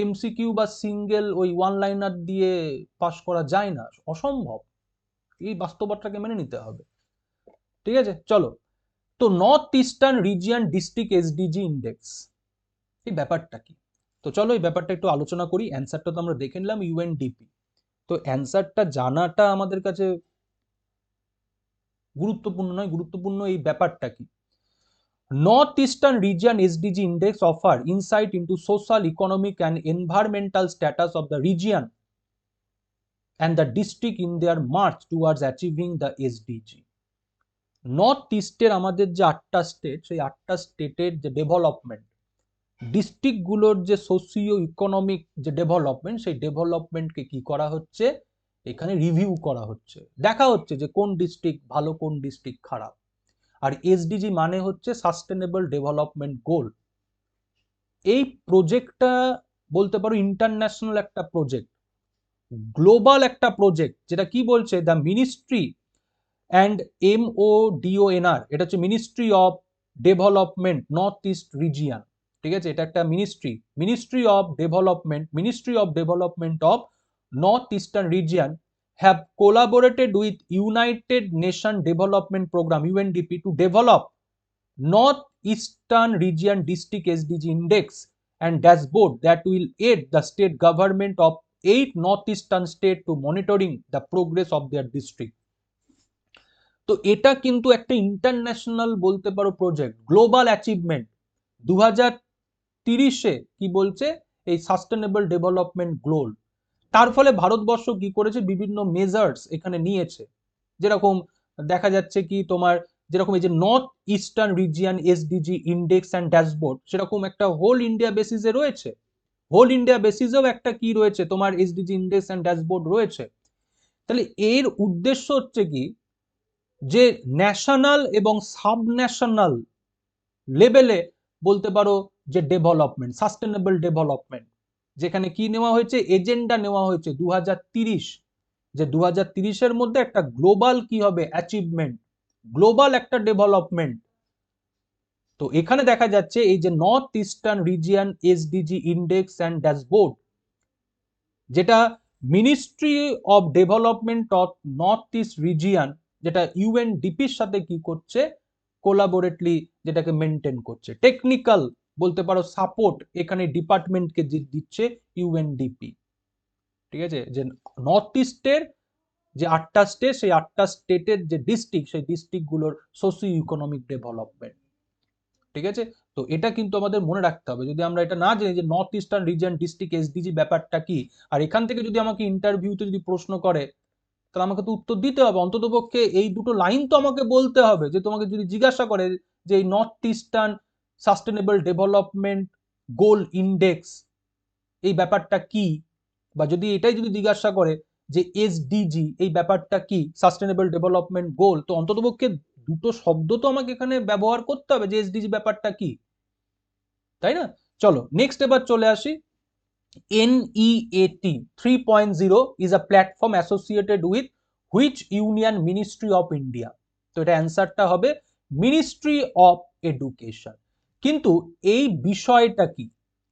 এমসিকিউ বা সিঙ্গেল ওই ওয়ান লাইনার দিয়ে পাশ করা যায় না, অসম্ভব। এই বাস্তবতাকে মেনে নিতে হবে। ঠিক আছে, চলো। তো north eastern region district SDG index, এই ব্যাপারটা কি? তো চলো এই ব্যাপারটা একটু আলোচনা করি। অ্যান্সারটা তো আমরা দেখে নিলাম ইউএনডিপি। তো অ্যান্সারটা জানাটা আমাদের কাছে গুরুত্বপূর্ণ নয়, গুরুত্বপূর্ণ এই ব্যাপারটা কি। North Eastern Region SDG Index offer insight into social, economic and environmental status of the region and the district in their march towards achieving the SDG. North ইস্টের আমাদের যে 8টা স্টেট, সেই 8টা স্টেটের যে ডেভেলপমেন্ট, ডিস্ট্রিক্টগুলোর যে সোশিও ইকোনমিক যে development, সেই ডেভেলপমেন্টকে কি করা হচ্ছে, এখানে রিভিউ করা হচ্ছে, দেখা হচ্ছে যে কোন ডিস্ট্রিক্ট ভালো, কোন ডিস্ট্রিক্ট খারাপ। আর এসডিজি মানে হচ্ছে সাস্টেনেবল ডেভেলপমেন্ট গোল। এই প্রজেক্টটা বলতে পারো ইন্টারন্যাশনাল একটা প্রজেক্ট, গ্লোবাল একটা প্রজেক্ট, যেটা কি বলছে দ্য মিনিস্ট্রি অ্যান্ড MODONR, এটা হচ্ছে ministry of development north east region. ঠিক আছে, এটা একটা ministry, ministry of development of north eastern region have collaborated with United Nations Development Program UNDP to develop North Eastern Region District SDG Index and dashboard that will aid the state government of 8 northeastern states to monitoring the progress of their district. তো এটা কিন্তু একটা international বলতে পারো project, global achievement. 2030-এ কি বলছে, এই sustainable development goal. তার ফলে ভারতবর্ষ কি করেছে, বিভিন্ন মেজার্স এখানে নিয়েছে। যেরকম দেখা যাচ্ছে কি তোমার, যেরকম এই যে north eastern region SDG index and dashboard, সেরকম একটা হোল ইন্ডিয়া বেসিসে রয়েছে। হোল ইন্ডিয়া বেসিসেও একটা কি রয়েছে, তোমার এসডিজি ইন্ডেক্স অ্যান্ড ড্যাশবোর্ড রয়েছে। তাহলে এর উদ্দেশ্য হচ্ছে কি, যে ন্যাশনাল এবং সাবন্যাশনাল লেভেলে বলতে পারো যে ডেভেলপমেন্ট, সাস্টেনেবল ডেভেলপমেন্ট, যেখানে কি নেওয়া হয়েছে, এজেন্ডা নেওয়া হয়েছে 2030, যে 2030-এর মধ্যে একটা গ্লোবাল কি হবে, অ্যাচিভমেন্ট, গ্লোবাল একটা ডেভেলপমেন্ট। তো এখানে দেখা যাচ্ছে এই যে north eastern region SDG index and dashboard, যেটা ministry of development of north east region, যেটা ইউএনডিপির সাথে কি করছে, কোলাবোরেটলি যেটাকে মেনটেন করছে, টেকনিক্যাল বলতে পারো সাপোর্ট এখানে ডিপার্টমেন্টকে দিচ্ছে ইউএনডিপি। ঠিক আছে, যে নর্থ ইস্টের যে 8টা স্টেট, সেই 8টা স্টেটের যে ডিস্ট্রিক্ট, সেই ডিস্ট্রিক্ট গুলোর সোশিও ইকোনমিক ডেভেলপমেন্ট। ঠিক আছে, তো এটা কিন্তু আমাদের মনে রাখতে হবে। যদি আমরা এটা না জানি যে north eastern region district SDG ব্যাপারটা কি, আর এখান থেকে যদি আমাকে ইন্টারভিউতে যদি প্রশ্ন করে, তাহলে আমাকে তো উত্তর দিতে হবে, অন্ততপক্ষে এই দুটো লাইন তো আমাকে বলতে হবে। যে তোমাকে যদি জিজ্ঞাসা করে যে এই north eastern sustainable development goal index এই ব্যাপারটা কি, বা যদি এটাই যদি জিজ্ঞাসা করে যে এসডিজি এই ব্যাপারটা কি, সাস্টেনেবল ডেভেলপমেন্ট গোল, তো অন্ততপক্ষে দুটো শব্দ তো আমাকে এখানে ব্যবহার করতে হবে যে এসডিজি ব্যাপারটা কি, তাই না? চলো নেক্সট এবার চলে আসি। NEAT 3.0 is a platform associated with which union ministry of India? তো এটা অ্যান্সারটা হবে মিনিস্ট্রি অফ এডুকেশন। কিন্তু এই বিষয়টা কি,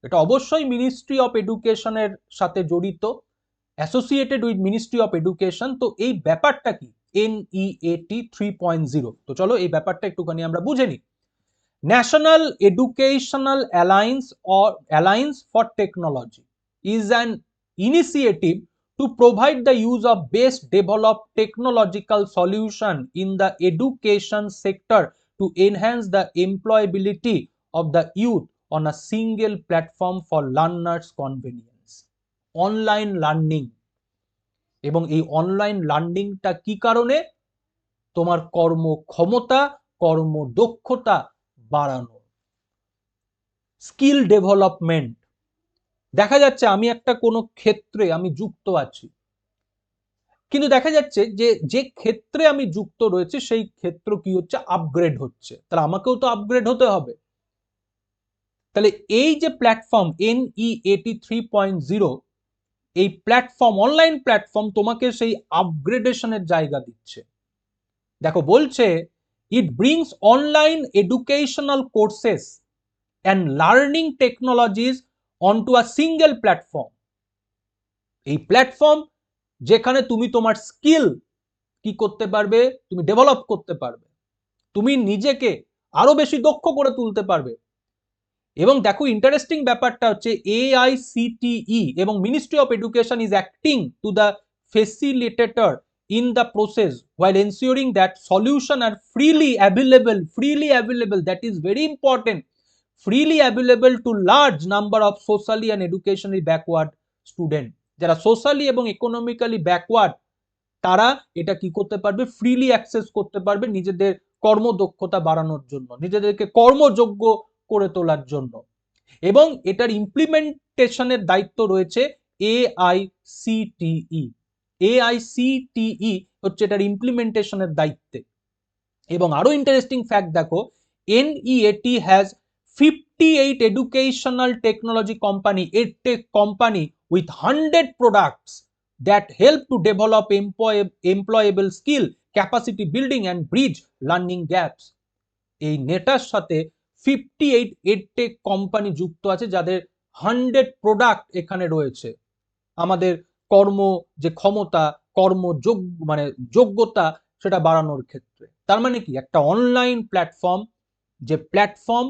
এটা অবশ্যই মিনিস্ট্রি অফ এডুকেশনের সাথে জড়িত, associated with ministry of education. তো এই ব্যাপারটা কি NEAT 3.0? তো চলো এই ব্যাপারটা একটুখানি আমরা বুঝে নিই। National Educational Alliance for Technology is an initiative to provide the use of best developed technological solution in the education sector to enhance the employability of the youth on a single platform for learners convenience. Online learning, এবং এই online লার্নিংটা কি কারণে, তোমার কর্মক্ষমতা কর্মদক্ষতা বাড়ানো, skill development. দেখা যাচ্ছে আমি একটা কোনো ক্ষেত্রে আমি যুক্ত আছি, কিন্তু দেখা যাচ্ছে যে যে ক্ষেত্রে আমি যুক্ত রয়েছে সেই ক্ষেত্র কি হচ্ছে, আপগ্রেড হচ্ছে, তাহলে আমাকেও তো আপগ্রেড হতে হবে। তাহলে এই যে প্ল্যাটফর্ম NEAT 3.0, এই প্ল্যাটফর্ম অনলাইন প্ল্যাটফর্ম তোমাকে সেই আপগ্রেডেশনের জায়গা দিচ্ছে। দেখো বলছে ইট brings online educational courses and learning technologies অনটু a single platform. এই প্ল্যাটফর্ম যেখানে তুমি তোমার স্কিল কি করতে পারবে, তুমি ডেভেলপ করতে পারবে, তুমি নিজেকে আরো বেশি দক্ষ করে তুলতে পারবে। এবং দেখো ইন্টারেস্টিং ব্যাপারটা হচ্ছে AICTE এবং ministry of education is acting to the facilitator in the process while ensuring that solution are freely available, that is very important, freely available to large number of socially and educationally backward student। যারা socially এবং economically backward, তারা এটা কি করতে পারবে, freely access করতে পারবে নিজেদের কর্মদক্ষতা বাড়ানোর জন্য, নিজেদেরকে কর্মযোগ্য করে তোলার জন্য। এবং এটার ইমপ্লিমেন্টেশনের দায়িত্ব রয়েছে AICTE হচ্ছে এটার ইমপ্লিমেন্টেশনের দায়িত্বে। এবং আরো ইন্টারেস্টিং ফ্যাক্ট দেখো, NEAT has 58 educational technology company, edtech company with 100 products that help to develop employable skill, capacity building and bridge learning gaps। এই নেটার সাথে 58 এডটেক কোম্পানি যুক্ত আছে, যাদের 100 প্রোডাক্ট এখানে রয়েছে আমাদের কর্ম যে ক্ষমতা, মানে যোগ্যতা সেটা বাড়ানোর ক্ষেত্রে। তার মানে কি, একটা অনলাইন প্ল্যাটফর্ম, যে প্ল্যাটফর্ম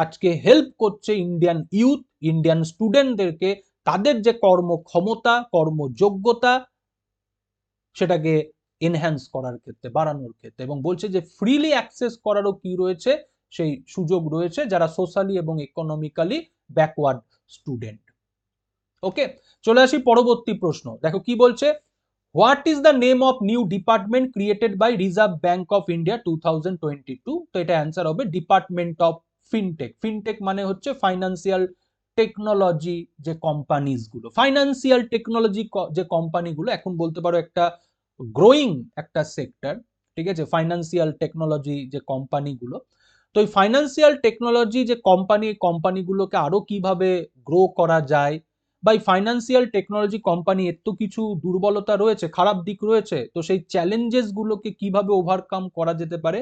আজকে হেল্প করছে ইন্ডিয়ান ইউথ, ইন্ডিয়ান স্টুডেন্টদেরকে তাদের যে কর্মক্ষমতা কর্মযোগ্যতা সেটাকে এনহ্যান্স করার ক্ষেত্রে, বাড়ানোর ক্ষেত্রে। এবং বলছে যে ফ্রিলি অ্যাক্সেস করারও কি রয়েছে, সেই সুযোগ রয়েছে যারা সোশ্যালি এবং ইকোনমিক্যালি ব্যাকওয়ার্ড স্টুডেন্ট। ওকে, চলে আসি পরবর্তী প্রশ্ন। দেখো কি বলছে, what is the name of new department created by reserve bank of India 2022? তো এটা অ্যান্সার হবে ডিপার্টমেন্ট অফ ফিনটেক। ফিনটেক মানে হচ্ছে ফাইন্যান্সিয়াল টেকনোলজি যে কোম্পানিজ গুলো, ফাইন্যান্সিয়াল টেকনোলজি যে কোম্পানিগুলো, এখন বলতে পারো একটা গ্রোয়িং একটা সেক্টর। ঠিক আছে, ফাইন্যান্সিয়াল টেকনোলজি যে কোম্পানিগুলো। তো এই ফাইন্যান্সিয়াল টেকনোলজি যে কোম্পানিগুলোকে আরো কিভাবে গ্রো করা যায়, বা ফাইন্যান্সিয়াল টেকনোলজি কোম্পানি এর তো কিছু দুর্বলতা রয়েছে, খারাপ দিক রয়েছে, তো সেই চ্যালেঞ্জেস গুলোকে কিভাবে ওভারকাম করা যেতে পারে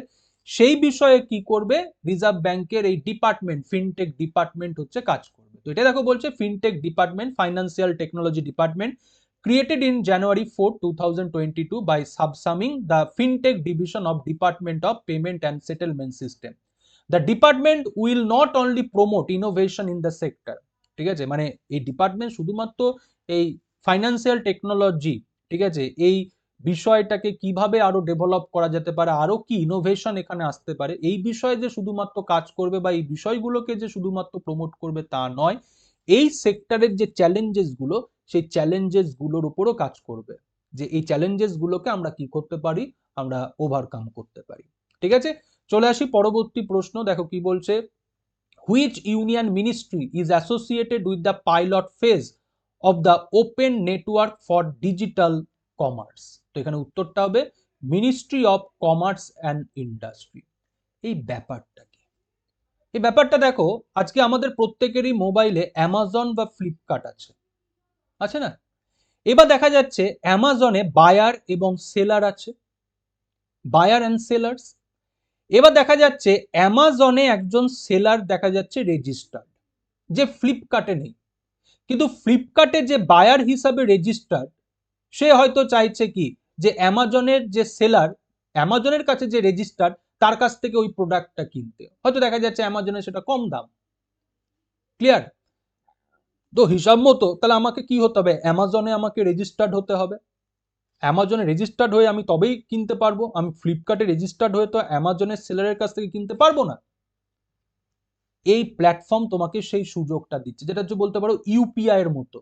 সেই বিষয়ে কি করবে রিজার্ভ ব্যাংকের এই ডিপার্টমেন্ট, ফিনটেক ডিপার্টমেন্ট হচ্ছে কাজ করবে। তো এটা দেখো বলছে fintech department, financial technology department created in January 4, 2022 by subsuming the fintech division of Department of Payment and Settlement System. The department will not only promote innovation in the sector, ঠিক আছে, মানে এই ডিপার্টমেন্ট শুধুমাত্র এই financial technology, ঠিক আছে, এই বিষয়টাকে কিভাবে আরো ডেভেলপ করা যেতে পারে, আরো কি ইনোভেশন এখানে আসতে পারে, এই বিষয়ে যে শুধুমাত্র কাজ করবে বা এই বিষয়গুলোকে যে শুধুমাত্র প্রমোট করবে তা নয়, এই সেক্টরের যে চ্যালেঞ্জেস গুলো সেই চ্যালেঞ্জেস গুলোর উপরও কাজ করবে, যে এই চ্যালেঞ্জেস গুলোকে আমরা কি করতে পারি, আমরা ওভারকাম করতে পারি। ঠিক আছে, চলে আসি পরবর্তী প্রশ্ন, দেখো কি বলছে, which union ministry is associated with the pilot phase of the open network for digital commerce? তো এখানে উত্তরটা হবে ministry of commerce and industry. এই ব্যাপারটা কি, এই ব্যাপারটা দেখো, আজকে আমাদের প্রত্যেকেরই মোবাইলে অ্যামাজন বা ফ্লিপকার্ট আছে, আছে না? এবার দেখা যাচ্ছে অ্যামাজনে বায়ার এবং সেলার আছে, বায়ার অ্যান্ড সেলার্স। এবার দেখা যাচ্ছে অ্যামাজনে একজন সেলার দেখা যাচ্ছে রেজিস্টার্ড, যে ফ্লিপকার্টে নেই, কিন্তু ফ্লিপকার্টে যে বায়ার হিসাবে রেজিস্টার্ড সে হয়তো চাইছে কি যে অ্যামাজনের যে সেলার, অ্যামাজনের কাছে যে রেজিস্টার্ড তার কাছ থেকে ওই প্রোডাক্টটা কিনতে, হয়তো দেখা যাচ্ছে অ্যামাজনে সেটা কম দাম। ক্লিয়ার? তো হিসাব মতো তাহলে আমাকে কি হতে হবে, অ্যামাজনে আমাকে রেজিস্টার্ড হতে হবে, অ্যামাজনে রেজিস্টার্ড হয়ে আমি তবেই কিনতে পারবো, আমি ফ্লিপকার্টে রেজিস্টার্ড হয়ে তো অ্যামাজনের সেলারের কাছ থেকে কিনতে পারবো না। এই প্ল্যাটফর্ম তোমাকে সেই সুযোগটা দিচ্ছে, যেটা হচ্ছে বলতে পারো ইউপিআই এর মতো।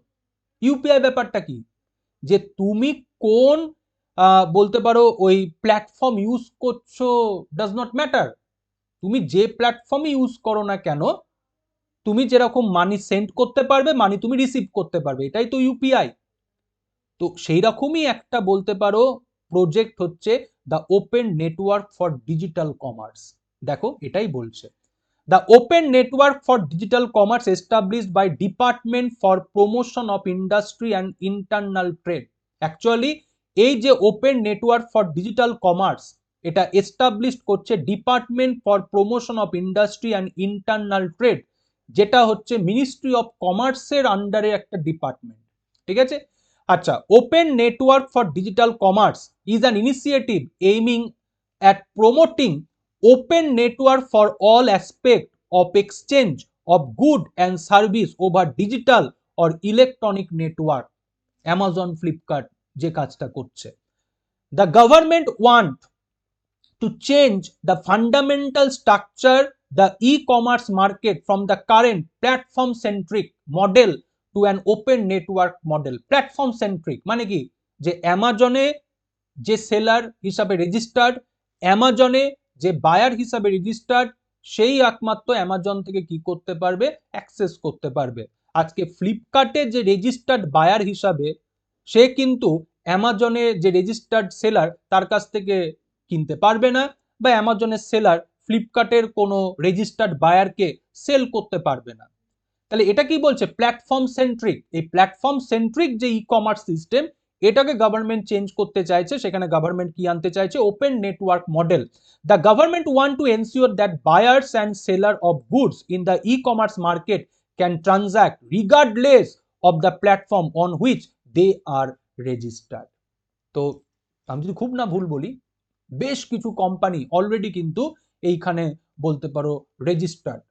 ইউপিআই ব্যাপারটা কি, যে তুমি কোন বলতে পারো ওই প্ল্যাটফর্ম ইউজ করছো ডাজ নট ম্যাটার, তুমি যে প্ল্যাটফর্মে ইউজ করো না কেন তুমি যেরকম মানি সেন্ড করতে পারবে, মানি তুমি রিসিভ করতে পারবে, এটাই তো ইউপিআই। তো সেই রকমই একটা বলতে পারো প্রজেক্ট হচ্ছে the open network for digital commerce. দেখো এটাই বলছে, the open network for digital commerce established by department for promotion of industry and internal trade. Actually এই যে open network for digital commerce, এটা এস্টাবলিশড করছে department for promotion of industry and internal trade, যেটা হচ্ছে ministry of কমার্সের আন্ডারে একটা department. ঠিক আছে, আচ্ছা, open network for digital commerce is an initiative aiming at promoting open network for all aspect of exchange of good and service over digital or electronic network. Amazon, Flipkart যে কাজটা করছে, the government want to change the fundamental structure the e-commerce market from the current platform centric model to an open network model. Platform centric মানে কি, যে অ্যামাজনে যে seller হিসাবে registered, অ্যামাজনে যে বায়ার হিসাবে রেজিস্টার্ড, সেই একমাত্র অ্যামাজন থেকে কি করতে পারবে, অ্যাক্সেস করতে পারবে। আজকে ফ্লিপকার্টে যে রেজিস্টার্ড বায়ার হিসাবে সে কিন্তু অ্যামাজনে যে রেজিস্টার্ড সেলার তার কাছ থেকে কিনতে পারবে না, বা অ্যামাজনের সেলার ফ্লিপকার্টের কোনো রেজিস্টার্ড বায়ারকে সেল করতে পারবে না। তাহলে এটা কি বলছে, প্ল্যাটফর্ম সেন্ট্রিক। এই প্ল্যাটফর্ম সেন্ট্রিক যে ই কমার্স সিস্টেম, এটাকে গভর্নমেন্ট চেঞ্জ করতে চাইছে। সেখানে গভর্নমেন্ট কি আনতে চাইছে, open network model. The government want to ensure that buyers and seller of goods in the e commerce market can transact regardless of the platform on which they are registered. তো আমি যদি খুব না ভুল বলি, বেশ কিছু কোম্পানি অলরেডি কিন্তু এইখানে বলতে পারো রেজিস্টার্ড।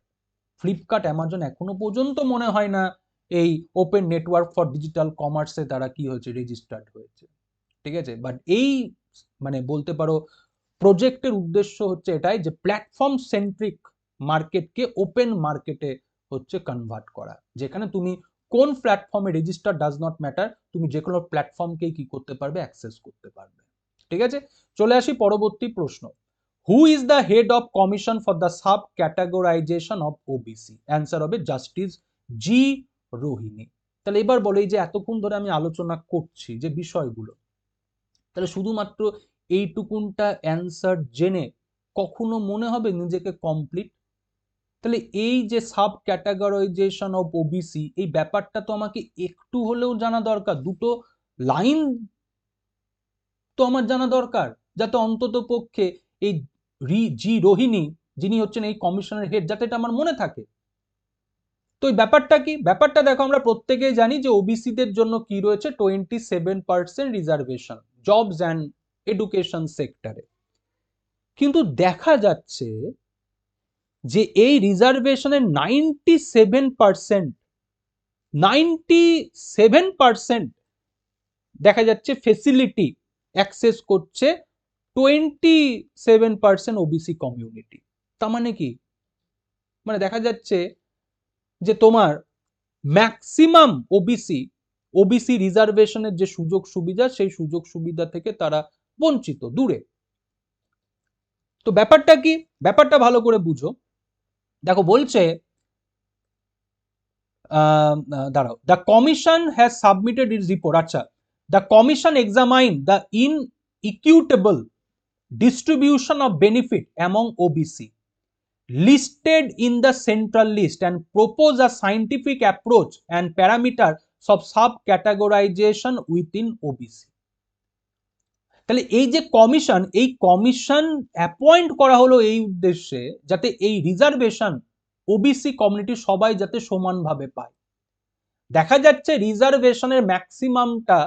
ফ্লিপকার্ট, অ্যামাজন এখনো পর্যন্ত মনে হয় না এই ওপেন নেটওয়ার্ক ফর ডিজিটাল কমার্সে তারা কি হয়েছে, রেজিস্টার্ড হয়েছে। ঠিক আছে, বাট এই মানে বলতে পারো প্রজেক্টের উদ্দেশ্য হচ্ছে এটাই, যে প্ল্যাটফর্ম সেন্ট্রিক মার্কেটকে ওপেন মার্কেটে হচ্ছে কনভার্ট করা, যেখানে তুমি কোন প্ল্যাটফর্মে রেজিস্টার ডাজ নট ম্যাটার, তুমি যে কোনো প্ল্যাটফর্মকেই কি করতে পারবে, অ্যাক্সেস করতে পারবে। ঠিক আছে, চলে আসি পরবর্তী প্রশ্ন, who is the head of commission for the sub categorisation of OBC? Answer হবে জাস্টিস জি রোহিণী। তাহলে এবার বলে, এই যে এতক্ষণ ধরে আমি আলোচনা করছি যে বিষয়গুলো, তাহলে শুধুমাত্র এইটুকুনটা অ্যান্সার জেনে কখনো মনে হবে নিজেকে কমপ্লিট? তাহলে এই যে সাব ক্যাটাগরাইজেশন অফ ওবিসি, এই ব্যাপারটা তো আমাকে একটু হলেও জানা দরকার, দুটো লাইন তো আমার জানা দরকার, যাতে অন্তত পক্ষে এই জি রোহিণী যিনি হচ্ছেন এই কমিশনের হেড, যাতে এটা আমার মনে থাকে। তো এই ব্যাপারটা কি, ব্যাপারটা দেখো আমরা প্রত্যেকেই জানি যে ওবিসিদের জন্য কি রয়েছে, 27% রিজার্ভেশন জবস অ্যান্ড এডুকেশন সেক্টরে। কিন্তু দেখা যাচ্ছে যে এই রিজার্ভেশনের 97% দেখা যাচ্ছে ফেসিলিটি অ্যাক্সেস করছে 27% ওবিসি কমিউনিটি। তার মানে কি, মানে দেখা যাচ্ছে যে তোমার ম্যাক্সিমাম ওবিসি রিজার্ভেশনের যে সুযোগ সুবিধা, সেই সুযোগ সুবিধা থেকে তারা বঞ্চিত, দূরে। তো ব্যাপারটা কি, ব্যাপারটা ভালো করে বুঝো। দেখো বলছে, দাঁড়াও, the commission has submitted its report. আচ্ছা, the commission examine the inequitable distribution of benefit among OBC listed in the central list and propose a scientific approach and parameters of sub-categorization within OBC. তাহলে এই যে commission, এই commission appoint করা হলো এই উদ্দেশ্যে যাতে এই রিজার্ভেশন ওবিসি কমিউনিটি সবাই যাতে সমানভাবে পায়। দেখা যাচ্ছে রিজার্ভেশনের ম্যাক্সিমামটা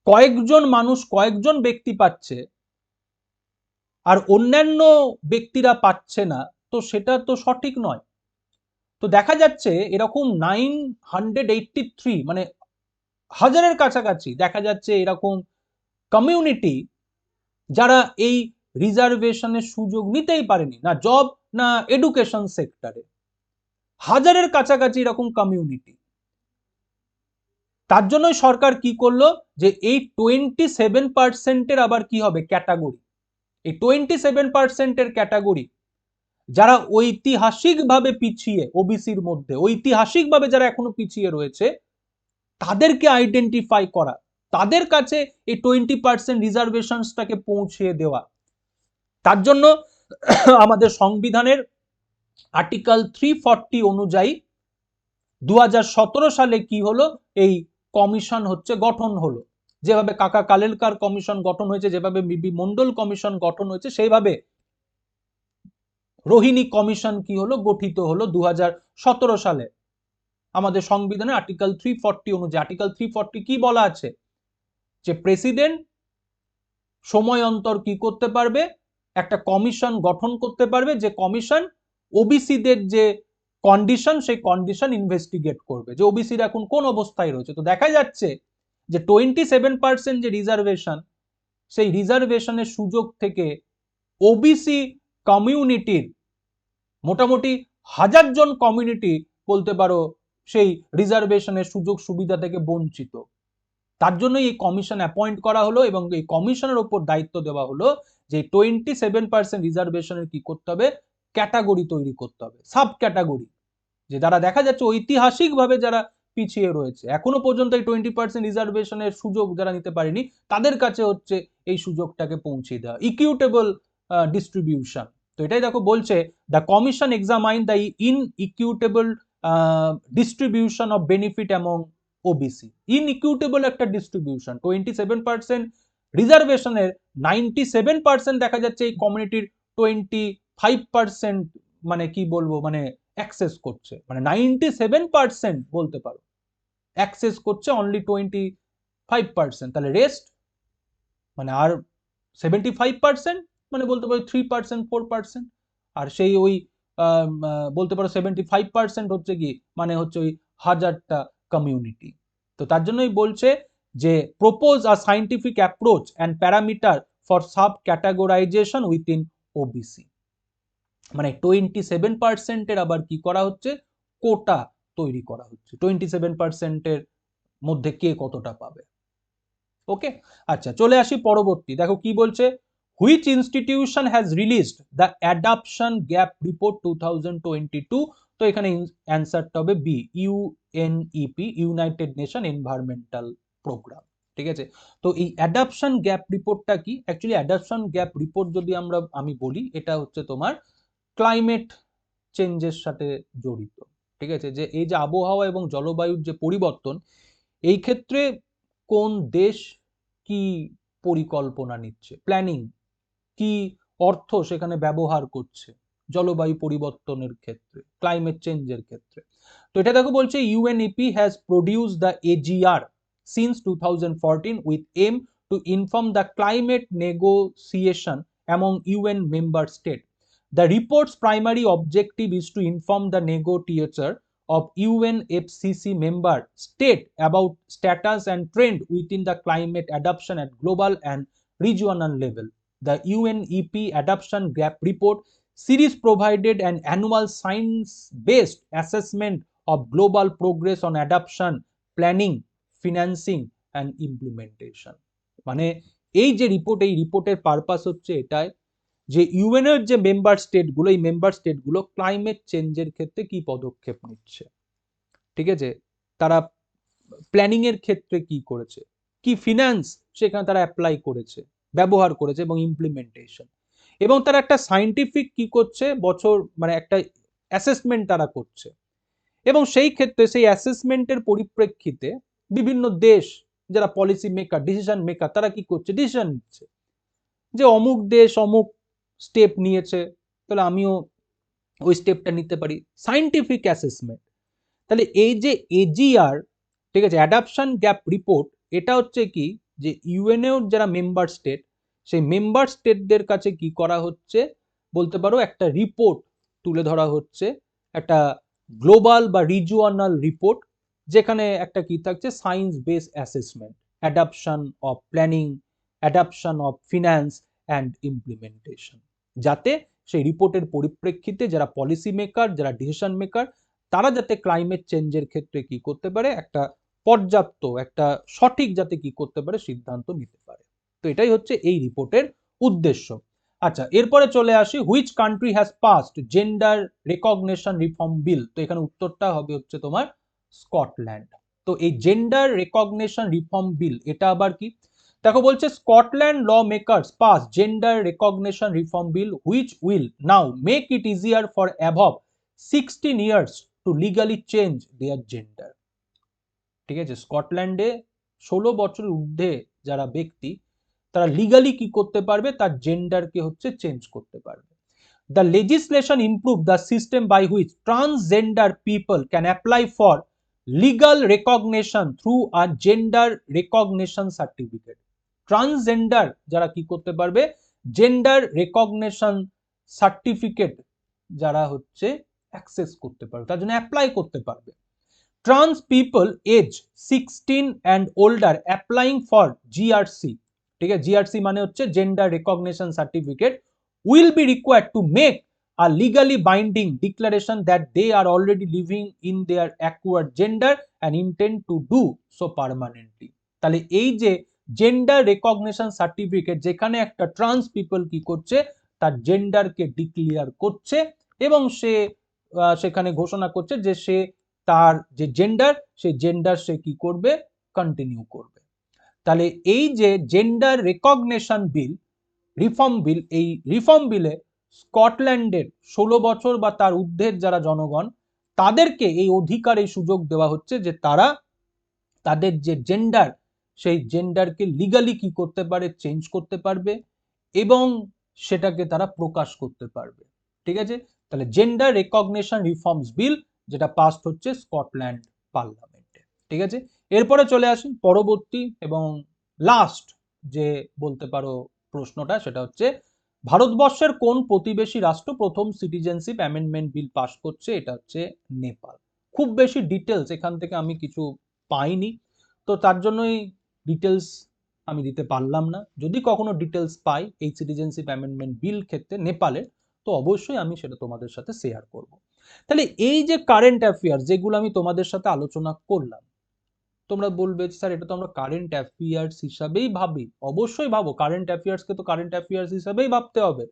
কয়েকজন মানুষ, কয়েকজন ব্যক্তি পাচ্ছে, আর অন্যান্য ব্যক্তিরা পাচ্ছে না, তো সেটা তো সঠিক নয়। তো দেখা যাচ্ছে এরকম 983, মানে হাজারের কাছাকাছি দেখা যাচ্ছে এরকম কমিউনিটি যারা এই রিজার্ভেশনের সুযোগ নিতেই পারেনি, না জব না এডুকেশন সেক্টরে, হাজারের কাছাকাছি এরকম কমিউনিটি। তার জন্যই সরকার কি করলো, যে এই 27%-এর আবার কি হবে ক্যাটাগরি, এই 27%-এর ক্যাটাগরি যারা ঐতিহাসিকভাবে পিছিয়ে, ওবিসির মধ্যে ঐতিহাসিকভাবে যারা এখনো পিছিয়ে রয়েছে, তাদেরকে আইডেন্টিফাই করা, তাদের কাছে এই 20% রিজার্ভেশনসটাকে পৌঁছে দেওয়া। তার জন্য আমাদের সংবিধানের আর্টিকেল 340 অনুযায়ী 2017 সালে কি হলো, এই কমিশন হচ্ছে গঠন হলো। যেভাবে কাকা কালেলকার কমিশন গঠন হয়েছে, যেভাবে বিবি মন্ডল কমিশন গঠন হয়েছে, সেইভাবে রোহিণী কমিশন কি হলো, গঠিত হলো 2017 সালে। আমাদের সংবিধানে আর্টিকেল 340 অনুযায়ী, আর্টিকেল 340 কি বলা আছে, যে প্রেসিডেন্ট সময় অন্তর কি করতে পারবে, একটা কমিশন গঠন করতে পারবে, যে কমিশন ওবিসিদের যে কন্ডিশন, সেই কন্ডিশন ইনভেস্টিগেট করবে, যে ওবিসির এখন কোন অবস্থায় রয়েছে। তো দেখা যাচ্ছে যে 27% যে রিজার্ভেশন, সেই রিজার্ভেশনের সুযোগ থেকে ওবিসি কমিউনিটির মোটামুটি 1000 জন কমিউনিটি বলতে পারো সেই রিজার্ভেশনের সুযোগ সুবিধা থেকে বঞ্চিত। তার জন্যই এই কমিশন অ্যাপয়েন্ট করা হলো, এবং এই কমিশনের উপর দায়িত্ব দেওয়া হলো যে 27% রিজার্ভেশনের কি করতে হবে, ক্যাটাগরি তৈরি করতে হবে, সাব ক্যাটাগরি, যে যারা দেখা যাচ্ছে ঐতিহাসিকভাবে যারা পিছিয়ে রয়েছে, এখনো পর্যন্ত এই 20% রিজার্ভেশনের সুযোগ যারা নিতে পারেনি, তাদের কাছে হচ্ছে এই সুযোগটাকে পৌঁছে দেওয়া, ইকুইটেবল ডিস্ট্রিবিউশন। তো এটাই দেখো বলছে, the commission examine the inequitable distribution of benefit among OBC. Inequitable একটা ডিস্ট্রিবিউশন, 27% রিজার্ভেশনের 97% দেখা যাচ্ছে এই কমিউনিটির 25% মানে কি বলবো, মানে অ্যাক্সেস করছে, মানে 97% বলতে পারো অ্যাক্সেস করছে, অনলি 25%, তাহলে রেস্ট মানে আর 75% মানে বলতে পারো 3% 4%, আর সেই ওই বলতে পারো 75% হচ্ছে কি, মানে হচ্ছে ওই 1000টা কমিউনিটি। তো তার জন্যই বলছে যে propose a scientific approach and parameter for sub categorisation within OBC, মানে 27%-এর আবার কি করা হচ্ছে, কোটা তৈরি করা হচ্ছে, 27%-এর মধ্যে কে কতটা পাবে। ওকে, আচ্ছা চলে আসি পরবর্তী। দেখো কি বলছে, which institution has released the adaptation gap report 2022। তো এখানে অ্যান্সারটা হবে B, UNEP, United Nation environmental programme. ঠিক আছে, তো এই অ্যাডাপশন গ্যাপ রিপোর্টটা কি, অ্যাকচুয়ালি অ্যাডাপশন গ্যাপ রিপোর্ট যদি আমি বলি, এটা হচ্ছে তোমার ক্লাইমেট চেঞ্জের সাথে জড়িত। ঠিক আছে, যে এই যে আবহাওয়া এবং জলবায়ুর যে পরিবর্তন, এই ক্ষেত্রে কোন দেশ কি পরিকল্পনা নিচ্ছে, প্ল্যানিং কি অর্থ সেখানে ব্যবহার করছে জলবায়ু পরিবর্তনের ক্ষেত্রে, ক্লাইমেট চেঞ্জের ক্ষেত্রে। তো এটা দেখো বলছে UNEP has produced the AGR since 2014 with aim to inform the climate negotiation among UN member states. The report's primary objective is to inform the negotiator of UNFCCC member state about status and trend within the climate adaptation at global and regional level. The UNEP Adaptation Gap Report series provided an annual science-based assessment of global progress on adaptation, planning, financing and implementation. মানে এই যে report, এই রিপোর্টের purpose হচ্ছে এটাই যে ইউএনের যে member স্টেটগুলো, এই মেম্বার স্টেটগুলো ক্লাইমেট চেঞ্জের ক্ষেত্রে কি পদক্ষেপ নিচ্ছে, ঠিক আছে, তারা প্ল্যানিং এর ক্ষেত্রে কি করেছে, কি ফিনান্স সেখানে তারা অ্যাপ্লাই করেছে, ব্যবহার করেছে এবং ইমপ্লিমেন্টেশন, এবং তারা একটা সায়েন্টিফিক কি করছে বছর মানে একটা অ্যাসেসমেন্ট তারা করছে, এবং সেই ক্ষেত্রে সেই অ্যাসেসমেন্টের পরিপ্রেক্ষিতে বিভিন্ন দেশ যারা পলিসি মেকার, ডিসিশন মেকার, তারা কি করছে, ডিসিশন নিচ্ছে যে অমুক দেশ অমুক স্টেপ নিয়েছে, তাহলে আমিও ওই স্টেপটা নিতে পারি, সায়েন্টিফিক অ্যাসেসমেন্ট। তাহলে এই যে এজিআর, ঠিক আছে, অ্যাডাপশন গ্যাপ রিপোর্ট, এটা হচ্ছে কি যে ইউএনএর যারা মেম্বার স্টেট, সেই মেম্বার স্টেটদের কাছে কি করা হচ্ছে বলতে পারো, একটা রিপোর্ট তুলে ধরা হচ্ছে, একটা গ্লোবাল বা রিজিওনাল রিপোর্ট, যেখানে একটা কি থাকছে, science base assessment, adoption of planning, adoption of finance and implementation, যাতে সেই রিপোর্টের পরিপ্রেক্ষিতে যারা পলিসি মেকার, যারা ডিসিশন মেকার, তারা যাতে ক্লাইমেট চেঞ্জের ক্ষেত্রে কি করতে পারে, একটা পর্যাপ্ত, একটা সঠিক যাতে কি করতে পারে সিদ্ধান্ত নিতে পারে। তো এটাই হচ্ছে এই রিপোর্টের উদ্দেশ্য। আচ্ছা, এরপরে চলে আসি, which country has passed gender recognition reform bill. তো এখানে উত্তরটা হবে হচ্ছে তোমার স্কটল্যান্ড। তো এই জেন্ডার রেকগনিশন রিফর্ম বিল এটা আবার কি, দেখো বলছে Scotland law makers pass gender recognition reform bill which will now make it easier for above 16 years to legally change their gender. ঠিক আছে, স্কটল্যান্ডে 16 বছরের ঊর্ধ্বে যারা ব্যক্তি, তারা লিগালি কি করতে পারবে, তার জেন্ডারকে হচ্ছে চেঞ্জ করতে পারবে। The legislation improved the system by which transgender people can apply for legal recognition through a gender recognition certificate. Transgender যারা কি করতে পারবে, জেন্ডার রেকগনিশন সার্টিফিকেট যারা হচ্ছে অ্যাক্সেস করতে পারবে, তার জন্য অ্যাপ্লাই করতে পারবে। Trans people age 16 and older applying for GRC, ঠিক আছে, জিআরসি মানে হচ্ছে gender recognition certificate, will be required to make a legally binding declaration that they are already living in their acquired gender and intend to do so permanently. তাহলে এই যে gender recognition certificate, যেখানে একটা trans people কি করছে, তার জেন্ডারকে declare করছে এবং সে সেখানে ঘোষণা করছে যে সে তার যে জেন্ডার, সেই জেন্ডার সে কি করবে, কন্টিনিউ করবে। তাহলে এই যে জেন্ডার রেকগনিশন বিল, রিফর্ম বিল, এই রিফর্ম বিলে স্কটল্যান্ডের 16 বছর বা তার ঊর্ধ্বের যারা জনগণ, তাদেরকে এই অধিকার, এই সুযোগ দেওয়া হচ্ছে যে তারা তাদের যে জেন্ডার, সেই জেন্ডারকে লিগালি কি করতে পারে, চেঞ্জ করতে পারবে এবং সেটাকে তারা প্রকাশ করতে পারবে। ঠিক আছে, তাহলে জেন্ডার রেকগনিশন রিফর্মস বিল, যেটা পাসড হচ্ছে স্কটল্যান্ড পার্লামেন্টে। ঠিক আছে, এরপরে চলে আসি পরবর্তী এবং লাস্ট যে বলতে পারো প্রশ্নটা, সেটা হচ্ছে ভারতবর্ষের কোন প্রতিবেশী রাষ্ট্র প্রথম সিটিজেনশিপ অ্যামেন্ডমেন্ট বিল পাস করছে, এটা হচ্ছে নেপাল। খুব বেশি ডিটেলস এখান থেকে আমি কিছু পাইনি, তো তার জন্যই ডিটেলস আমি দিতে পারলাম না। যদি কখনো ডিটেলস পাই এই সিটিজেনশিপ অ্যামেন্ডমেন্ট বিল ক্ষেত্রে নেপালের, তো অবশ্যই আমি সেটা তোমাদের সাথে শেয়ার করব। তাহলে এই যে কারেন্ট অ্যাফেয়ার্স যেগুলো আমি তোমাদের সাথে আলোচনা করলাম, তোমরা বলবে স্যার এটা তো আমরা কারেন্ট অ্যাফেয়ার্স হিসাবেই ভাবি। অবশ্যই ভাবো, কারেন্ট অ্যাফেয়ার্সকে তো কারেন্ট অ্যাফেয়ার্স হিসাবেই ভাবতে হবে,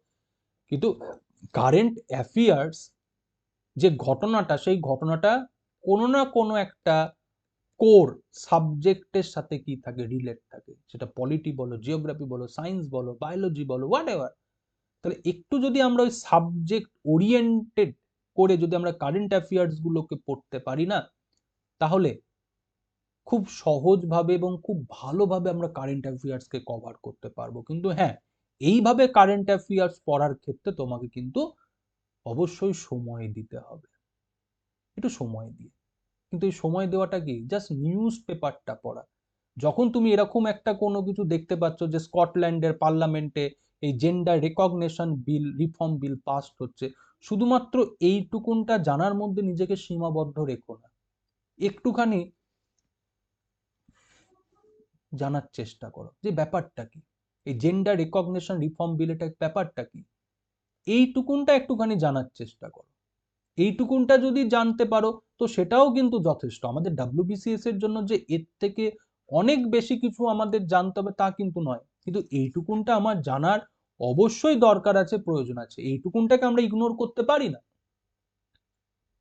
কিন্তু কারেন্ট অ্যাফেয়ার্স যে ঘটনাটা, সেই ঘটনাটা কোনো না কোনো একটা কোর সাবজেক্টের সাথে কি থাকে, রিলেট থাকে, সেটা পলিটি বলো, জিওগ্রাফি বলো, সায়েন্স বলো, বায়োলজি বলো, হোয়াট এভার। তাহলে একটু যদি আমরা ওই সাবজেক্ট ওরিয়েন্টেড করে যদি আমরা কারেন্ট অ্যাফেয়ার্স গুলোকে পড়তে পারি না, তাহলে খুব সহজভাবে এবং খুব ভালোভাবে আমরা কারেন্ট অ্যাফেয়ার্সকে কভার করতে পারবো। কিন্তু হ্যাঁ, এইভাবে কারেন্ট অ্যাফেয়ার্স পড়ার ক্ষেত্রে তোমাকে কিন্তু অবশ্যই সময় দিতে হবে, একটু সময় দিয়ে। কিন্তু এই সময় দেওয়াটা কি, জাস্ট নিউজ পেপারটা পড়া। যখন তুমি এরকম একটা কোনো কিছু দেখতে পাচ্ছ যে স্কটল্যান্ডের পার্লামেন্টে এই জেন্ডার রেকগনিশন বিল, রিফর্ম বিল পাস হচ্ছে, শুধুমাত্র এইটুকুনটা জানার মধ্যে নিজেকে সীমাবদ্ধ রেখো না, একটুখানি জানার চেষ্টা করো যে ব্যাপারটা কি, এই জেন্ডার রেকগনিশন রিফর্ম বিল এটা ব্যাপারটা কি, এইটুকুনটা একটুখানি জানার চেষ্টা করো। এইটুকুনটা যদি জানতে পারো তো সেটাও কিন্তু যথেষ্ট। আমাদের ডাব্লিউবিসিএস এর জন্য যে এর থেকে অনেক বেশি কিছু আমাদের জানতে হবে তা কিন্তু নয়, কিন্তু এইটুকুনটা আমার জানার অবশ্যই দরকার আছে, প্রয়োজন আছে। এইটুকুনটাকে আমরা ইগনোর করতে পারি না,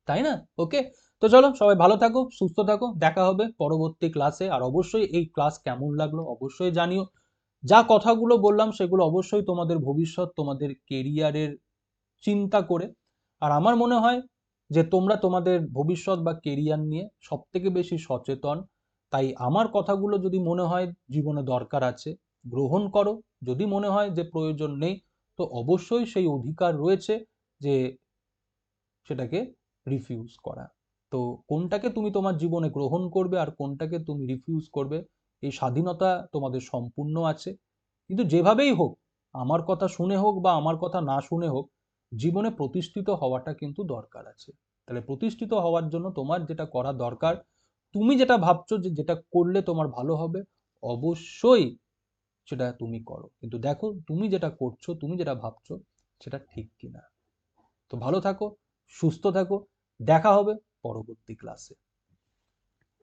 তাই না? ওকে, তো চলো সবাই ভালো থাকো, সুস্থ থাকো, দেখা হবে পরবর্তী ক্লাসে। আর অবশ্যই এই ক্লাস কেমন লাগলো অবশ্যই জানিও। যা কথাগুলো বললাম সেগুলো অবশ্যই তোমাদের ভবিষ্যৎ, তোমাদের কেরিয়ারের চিন্তা করে। আর আমার মনে হয় যে তোমরা তোমাদের ভবিষ্যৎ বা কেরিয়ার নিয়ে সব থেকে বেশি সচেতন। তাই আমার কথাগুলো যদি মনে হয় জীবনে দরকার আছে, গ্রহণ করো। যদি মনে হয় যে প্রয়োজন নেই, তো অবশ্যই সেই অধিকার রয়েছে যে সেটাকে রিফিউজ করা। তো কোনটাকে তুমি তোমার জীবনে গ্রহণ করবে আর কোনটাকে তুমি রিফিউজ করবে, এই স্বাধীনতা তোমাদের সম্পূর্ণ আছে। কিন্তু যেভাবেই হোক, আমার কথা শুনে হোক বা আমার কথা না শুনে হোক, জীবনে প্রতিষ্ঠিত হওয়াটা কিন্তু দরকার আছে। তাহলে প্রতিষ্ঠিত হওয়ার জন্য তোমার যেটা করা দরকার, তুমি যেটা ভাবছো যে যেটা করলে তোমার ভালো হবে, অবশ্যই সেটা তুমি করো। কিন্তু দেখো তুমি যেটা করছো, তুমি যেটা ভাবছো সেটা ঠিক কিনা। তো ভালো থাকো, সুস্থ থাকো, দেখা হবে পরবর্তী ক্লাসে।